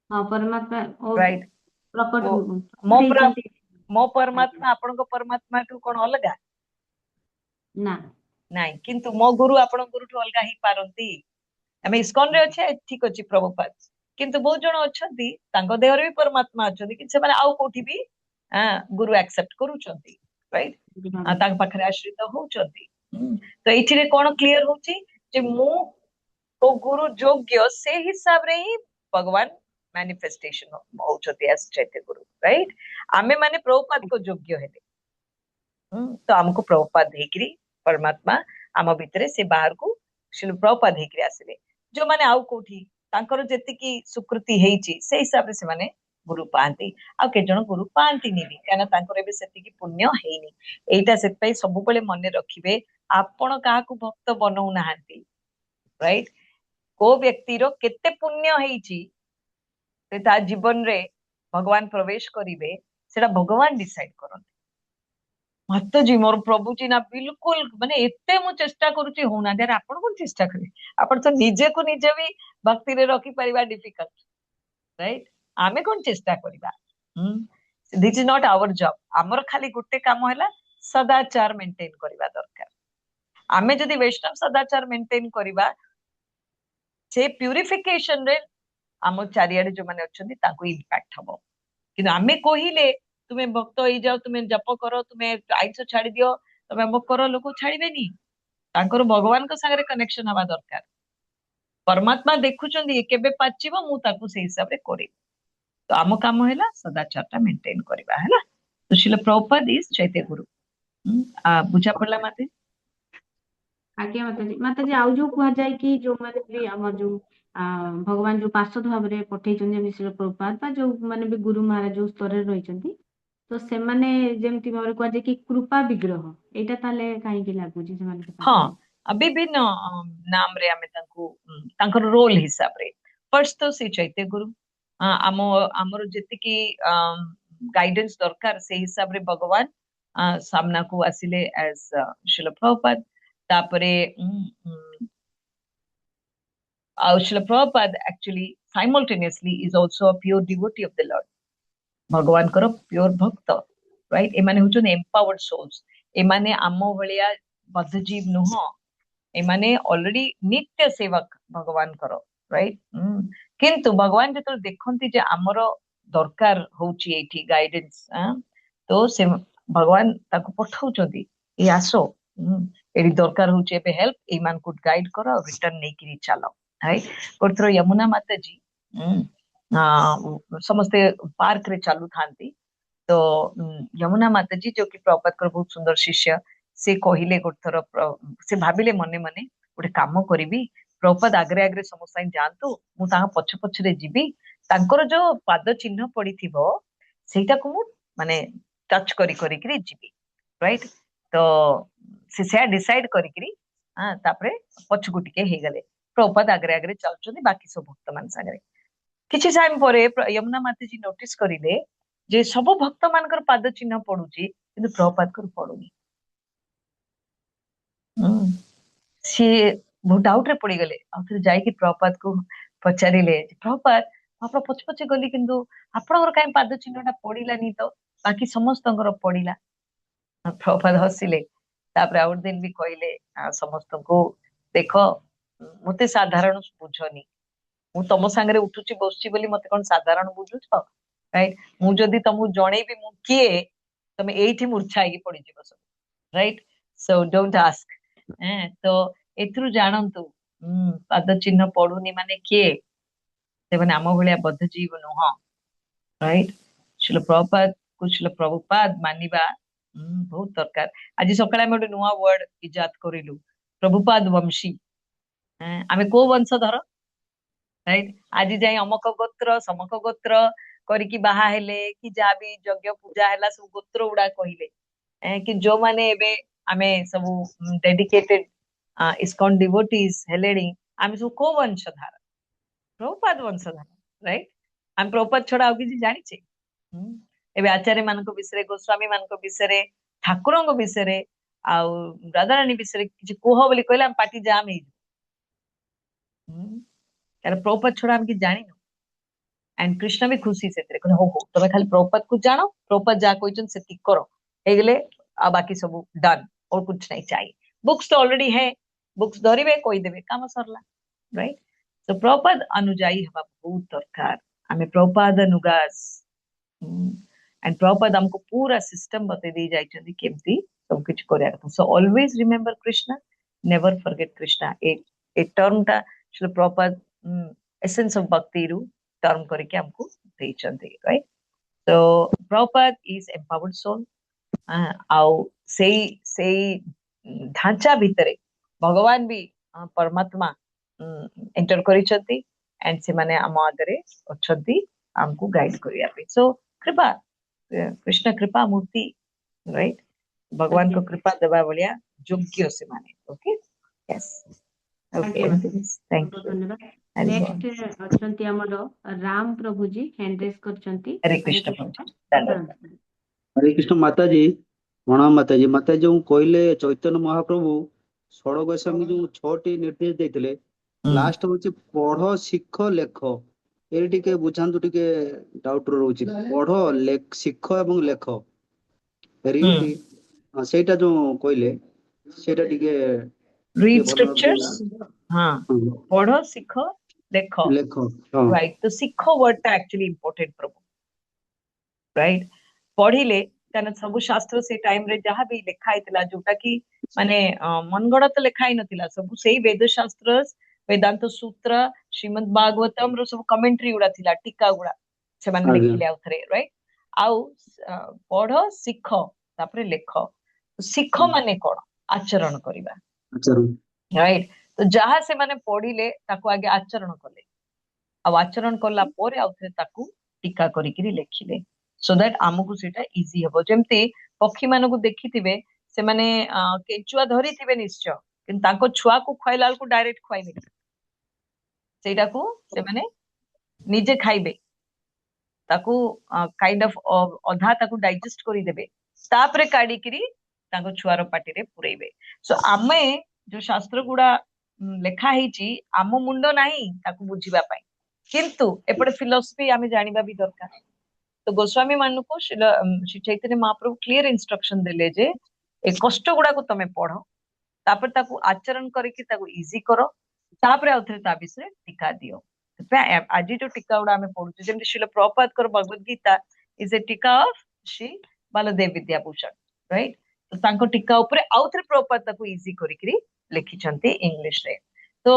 हाँ परमात्मा ओ
राइट
प्रकट
वो
प्रकट
मो
ହେଇଛନ୍ତି
मो परमात्मा आपण को परमात्मा टू कोन अलगा
ना
नाही किंतु मो गुरु आपण गुरु टू अलगा ही पारंती हमें इस्कॉन रे अच्छे ठीक अछि प्रभुपाद किंतु बहुत जण अछंती तांको देह रे भी परमात्मा अछंती कि से माने आउ कोठी भी गुरु एक्सेप्ट करूचंती राइट तांक पाखरे आश्रित होउचंती तो एथिरे कोन क्लियर होची जे मु तो गुरु योग्य से हिसाब रे ही भगवान मैनिफेस्टेशन होउचंती एस चैत्य गुरु राइट आमे माने प्रभुपाद को योग्य हेले तो हमको प्रभुपाद हेकरी परमात्मा आम भितरे से बाहर को शिल प्रभुपाद हेकरी आसिले जो माने आउ कोठी तांकर जेति की सुकृति हेची से हिसाब रे से माने गुरु पांती आ के जण गुरु पांती नी काना तांकर एबे सेति की पुण्य हेनी एटा सेत पई सब बेले मने रखिबे आपण काहा को भक्त बनौ नाहंती राइट को व्यक्ति रो केते पुण्य हेची ते ता जीवन रे भगवान प्रवेश करिवे सेटा भगवान डिसाइड करन माताजी मोर प्रभु जी ना बिल्कुल माने एते मु चेष्टा करूची होना यार आपण कोन चेष्टा करे आपण तो निजे को निजे भी भक्ति रे रखी परिबा डिफिकल्ट राइट आमे कोन चेष्टा करिबा this is not our job हमर खाली गुटे काम हैला सदाचार मेंटेन करिबा दरकार आमे जदी वैष्णव सदाचार मेंटेन करिबा से प्यूरिफिकेशन रे आम चारियाडे जो माने अछंती ताको इंपैक्ट हबो कि आमे कहिले तुमे भक्त हो जाओ तुमे जप करो तुमे आइंस छाड़ी दियो तुमे अमुक करो लोक छाड़िबेनी तांकर भगवान को संगे कनेक्शन हवा दरकार परमात्मा देखुचंदी केबे पाचिबो मु ताको से हिसाब रे करी तो आम काम हैला सदाचारटा मेंटेन करबा हैला तो शिल प्रभुपाद इज चैत्य गुरु बुझा पड़ला माते
आज्ञा माताजी आउ जो कुहा जाय कि जो माने भी हमर जो भगवान जो पार्षद भाव रे पठेइछन जे श्री प्रभुपाद बा जो माने भी गुरु महाराज जो स्तर रे रहिछंती तो से माने जेमति भाव रे कुहा जाय कि कृपा विग्रह एटा ताले काहे कि लागुची से माने
हाँ विभिन्न नाम रे आमे तांकर रोल हिसाब रे फर्स्ट तो से चैत्य गुरु आमर जेति की गाइडेंस दरकार से हिसाब रे भगवान सामना को आसिले एज शिल प्रभुपाद तापरे शिल Prabhupada actually simultaneously is also a pure devotee of the Lord भगवान करो प्योर भक्त राइट एमाने हुचन एम्पावर्ड सोल्स एमाने आमो भलिया बद्धजीव नुह एमाने ऑलरेडी नित्य सेवक भगवान करो राइट किंतु भगवान जतो देखंती जे आमर दरकार होची एठी गाइडेंस तो से भगवान ताको पठाउचंती ए आसो एडी दरकार होची एबे हेल्प ए मान कुड गाइड करो रिटर्न नै किरी चलो राइट कोथरो यमुना माता जी समस्ते पार्क रे चालू थांती तो यमुना माता जी जो कि प्रभुपाद कर बहुत सुंदर शिष्य से कहिले गोटे थर से भाबिले मने मने गोटे काम करिबी प्रभुपाद आगरे आगरे समस्त जातु मु पछ पछरे जीवी तांकर जो पाद चिन्ह पड़िथिबो सेटा को मु माने टच करी जीवी राइट तो से डिसाइड करी तापरे पछकु टिके हे गले प्रभुपाद आगरे आगरे चलछथि बाकी सब भक्त मान संगे किछि टाइम परे यमुना माता जी नोटिस करिले जे सब भक्त मानकर पाद चिन्ह पडुची किंतु प्रभुपाद कर पडुनी सी बहुत डाउट रे पड़ी गले आउथरे जाई कि प्रभुपाद को पचारिले प्रभुपाद आपण पछ पछ गली किंतु आपणकर काई पाद चिन्हटा पडिलानी तो बाकी समस्तंकर पडिला प्रभुपाद हसिले तापर आउट दिन भी कहले समस्त को देख मते साधारण बुझनी मु तम संगे उठुची बसची बोली मते कोन साधारण बुझुछ राइट मु जदी तमु जणेबी मु किए तमे एठी मूर्छा की पड़ी जीव सब राइट सो डोंट आस्क तो एथरु जानंतु पाद चिन्ह पडुनी माने किए से माने आम भलिया बद्ध जीव नुह राइट शिल प्रभुपाद कुशल प्रभुपाद मानिबा बहुत दरकार आज सकाळे हम नुआ वर्ड इजाद करिलु प्रभुपाद वंशी आमे को वंशधर राइट आज जाई अमक गोत्र समक गोत्र करिकी बाहा हेले कि जा भी यज्ञ पूजा हैला सब गोत्र उडा कहिले कि जो माने एबे आमे सब डेडिकेटेड इस्कॉन डिवोटीज हेलेनी आमे सब को वंशधर प्रभुपाद वंशधर राइट हम प्रभुपाद छोड़ा आ किछि जानि छे एबे आचार्य मानक विषय गोस्वामी मानक विषय ठाकुरंग विषय आ राधारानी विषय किछि कोह बोली कहले हम पार्टी जाम हे कारण प्रभुपाद छोड़ा हम कि जानि न एंड कृष्ण भी खुशी से कहले हो तमे खाली प्रभुपाद को जानो प्रभुपाद जा कोइचन सेति करो हे गेले आ बाकी सब डन और कुछ नहीं चाहिए बुक्स तो ऑलरेडी है बुक्स धरिबे कोई देबे काम सरला राइट सो प्रभुपाद अनुजाई हवा बहुत दरकार हमें प्रभुपाद अनुगास एंड प्रभुपाद हमको पूरा सिस्टम बते दी जाइछथि केमती सब कुछ करिया कथा so always remember Krishna never forget Krishna a term ता श्री प्रभुपाद एसेंस ऑफ भक्ति रु टर्म करके हमको देइछथि right so Prabhupada is empowered soul आउ सेई ढांचा भितरे भगवान भी परमात्मा एंटर करिछथि एंड से माने हम आगरे अछथि हमको गाइड करिया पे सो कृपा कृष्ण कृपा मूर्ति राइट भगवान को कृपा देवा बलिया योग्य से माने okay yes okay thank you
धन्यवाद नेक्स्ट अछंती हमरो राम प्रभु जी हैंड रेज करछंती
हरे कृष्ण प्रभु
हरे कृष्ण माता जी प्रणाम माता जी कहले चैतन्य महाप्रभु षोड़ गोस्वामी जो 6टी निर्देश देते लास्ट होची पढ़ शिख लेख ए टिके बुझांतु टिके डाउट रोची पढ़ शिख एवं लेख रीड सेटा जो कहले सेटा टिके
रीड स्क्रिप्चर्स हां पढ़ो सीखो देखो राइट तो सीखो वर्ड टा एक्चुअली इंपोर्टेंट प्रभु राइट पढ़िले कारण सब शास्त्र से टाइम रे जहां भी लिखा हैतला जोटा कि माने मनगढ़ तो लिखा ही नथिला सब सेही वेद शास्त्र वेदांत सूत्र श्रीमद् भागवतम रो सब कमेंट्री उडा थिला टीका उडा से माने लिखिले आउथरे राइट आउ पढ़ो सीखो तापरे लेखो सीखो माने कोन आचरण करिबा राइट तो जहां से माने पढ़िले ताको आगे आचरण कले आ आचरण करला पोरे आउथरे ताको टीका करिकरी लिखिले सो दैट आमको सेटा इजी हबो जेमते पक्षी मानको देखिथिबे से माने केचुआ धरी थिबे निश्चय किंतु ताको छुआ को खइलाल को डायरेक्ट खइबे सेटा को से माने निजे खाइबे ताको काइंड ऑफ अधा ताको डाइजेस्ट करी देबे तापरे काडी करी ताको छुआर पाटी रे पुरैबे सो आमे जो शास्त्र गुडा लेखा हेची आम मुंड नाही ताको बुझिबा पाई किंतु एपटे फिलॉसफी आमे जानिबा भी दरकार तो गोस्वामी मान को श्री चैतन्य महाप्रभु क्लियर इंस्ट्रक्शन देले जे ए कष्ट गुडा को तमे पढ़ो तापर ताको आचरण करके ताको इजी करो तापरे आउथरे ता विषय टीका दियो आज जो टीका गुडा हमें पढुचे जेम श्रील प्रभुपाद कर भगवत गीता इज ए टीका ऑफ श्री बलदेव विद्याभूषण राइट तो तांको टीका ऊपर आउथरे प्रभुपाद ताको इजी करिकरी लिखि छंती इंग्लिश रे तो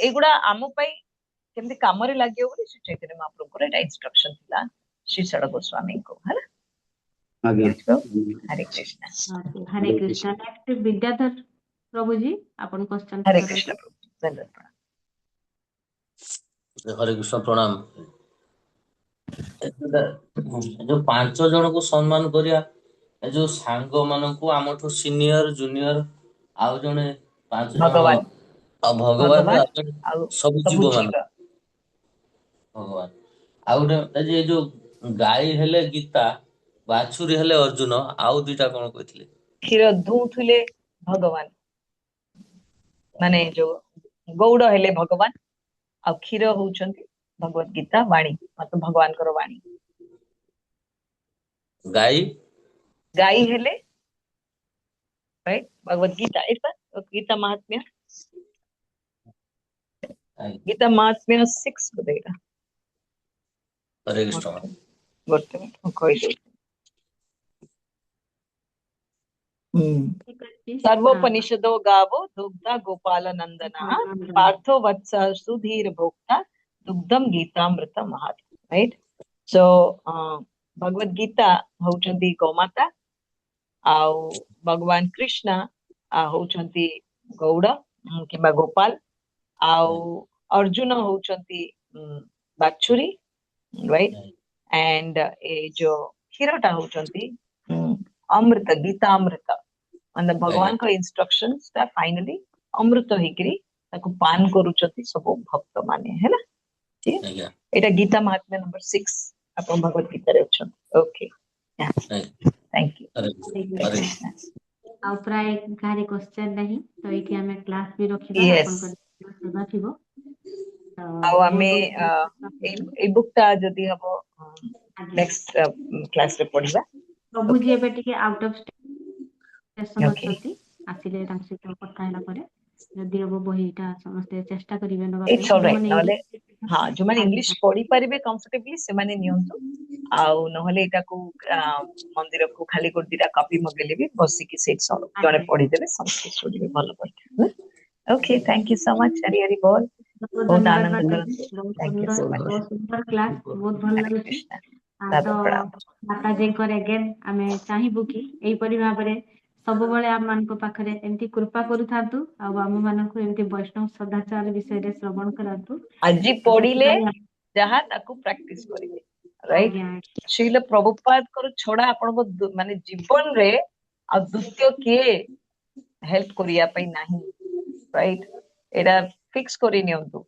एगुडा आम पई केमते काम रे लागियो बोली श्री चैतन्य महाप्रभु को एटा इंस्ट्रक्शन थिला श्री षड़ गोस्वामी को है हरे कृष्ण
नेक्स्ट विद्याधर प्रभु जी अपन क्वेश्चन
हरे कृष्ण प्रभु धन्यवाद
हरे कृष्ण प्रणाम। जो 5 जन को सम्मान करिया ए जो सांग मानकु आमठु सीनियर जूनियर आउ जने 5 जन
भगवान
भगवान
भगवान
आउ जने
ଆଉ
सब
ସବୁ
जीव मान
ଜୀବ
भगवान आउ गोटे ए जो गाଈ हेले गीता बाछुरी हेले अर्जुन आउ दुईटा कौन कहथिले
କ୍ଷୀର ଦୁହୁଁଥିଲେ ଭଗବାନ ମାନେ ଯୋଉ ଗୌଡ ହେଲେ ଭଗବାନ ଆଉ କ୍ଷୀର ହଉଛନ୍ତି ଭଗବତ ଗୀତା ବାଣୀ ମତ ଭଗବାନଙ୍କର ବାଣୀ
गाଈ
ଗାଈ ହେଲେ ରାଇଟ୍ ଭଗବତ ଗୀତା ଏଇଟା ଗୀତା ମହାତ୍ମ୍ୟ ଗୀତା ମହାତ୍ମ୍ୟ 6 ବୋଧେ ଏଇଟା
हरे कृष्ण
ଗୋଟେ ମିନିଟ୍ ମୁଁ କହିଦେଉଛି
ଠିକ ଅଛି
सर्वोपनिषदो गावो दुग्धा गोपाल नंदनः पार्थो वत्स सुधीर भोक्ता दुग्धम गीतामृत महात् राइट सो भगवत गीता होउचंती गोमाता आउ भगवान कृष्ण होउचंती गौड़ किंबा गोपाल आउ अर्जुन होउचंती बाछुरी राइट एंड ए जो क्षीरटा होउचंती अमृत गीतामृत ମାନେ ଭଗବାନଙ୍କ ଇନଷ୍ଟ୍ରକ୍ସନ୍ସ ଟା ଫାଇନାଲି ଅମୃତ ହେଇକିରି ତାକୁ ପାନ କରୁଛନ୍ତି ସବୁ ଭକ୍ତ ମାନେ ହେଲା ଠିକ
ଆଜ୍ଞା
ଏଇଟା ଗୀତା ମହାତ୍ମ୍ୟ ନମ୍ବର 6 ଆପଣ ଭଗବତ ଗୀତାରେ ଅଛନ୍ତି okay thank you
Hare Hare
ଆଉ ପ୍ରାୟ କାହାରି କ୍ୱେଶ୍ଚନ ନାହିଁ ତ ଏଇଠି ଆମେ କ୍ଲାସ ବି ରଖିବା
Yes.
ଆପଣଙ୍କର ସେବା ଥିବ ତ
ଆଉ ଆମେ ଏଇ ବୁକ୍ ଟା ଯଦି ହବ
ଆଜ୍ଞା
ନେକ୍ସଟ କ୍ଲାସ ରେ ପଢିବା
ପ୍ରଭୁଜୀ ଏବେ ଟିକେ ଆଉଟ ଅଫ ଷ୍ଟେସନ
Okay.
ଅଛନ୍ତି ଆସିଲେ ତାଙ୍କ ସହିତ କଥା ହେଲା ପରେ ଯଦି ହବ ବହିଟା ସମସ୍ତେ ଚେଷ୍ଟା କରିବେ ନେବା
ଇଟ୍ସ
ପାଇଁ
ଅଲରାଇଟ୍ ନହେଲେ
English-
ହଁ ଯୋଉମାନେ
ଆଜ୍ଞା,
ଇଂଲିଶ ପଢି ପାରିବେ କମ୍ଫର୍ଟେବଲି ସେମାନେ ନିଅନ୍ତୁ ଆଉ ନହେଲେ ଏଟାକୁ ମନ୍ଦିରକୁ ଖାଲି ଗୋଟେ ଦିଟା କପି ମଗେଇଲେ ବି ବସିକି ସେଇଠି ଜଣେ
ଆଜ୍ଞା।
ପଢିଦେବେ ସମସ୍ତେ ଶୁଣିବେ ଭଲ ପଢିବେ okay thank you so much Hari Hari ବୋଲ
ବହୁତ
ବହୁତ
ଧନ୍ୟବାଦ
ଆନନ୍ଦ
ମାତାଜୀ
କରନ୍ତୁ
ବହୁତ
ଥ୍ୟାଙ୍କ ୟୁ
ସୁନ୍ଦର
ସୋ ମଚ୍
ବହୁତ ସୁନ୍ଦର କ୍ଲାସ ବହୁତ ଭଲ
ହରେ
ଲାଗୁଛି
କୃଷ୍ଣ
ତ
ଦାଦା ପ୍ରଣାମ
ମାତାଜୀଙ୍କର ଏଗେନ୍ ଆମେ ଚାହିଁବୁ କି ଏଇପରି ଭାବରେ ସବୁବେଳେ ଆମମାନଙ୍କ ପାଖରେ ଏମିତି କୃପା କରୁଥାନ୍ତୁ ଆଉ ଆମମାନଙ୍କୁ ଏମିତି ବୈଷ୍ଣବ ସଦାଚାର ବିଷୟରେ ଶ୍ରବଣ କରାନ୍ତୁ
ଆଜି
ତ
ପଢିଲେ
ସେଥିପାଇଁ
ଯାହା ତାକୁ ପ୍ରାକ୍ଟିସ କରିବେ ରାଇଟ୍
ଆଜ୍ଞା
ଶ୍ରୀଲ ପ୍ରଭୁପାଦଙ୍କର ଛଡା ଆପଣଙ୍କ ମାନେ ଜୀବନରେ ଆଉ ଦ୍ୱିତୀୟ କିଏ ହେଲ୍ପ କରିବା ପାଇଁ ନାହିଁ ରାଇଟ୍ ଏଇଟା ଫିକ୍ସ କରି ନିଅନ୍ତୁ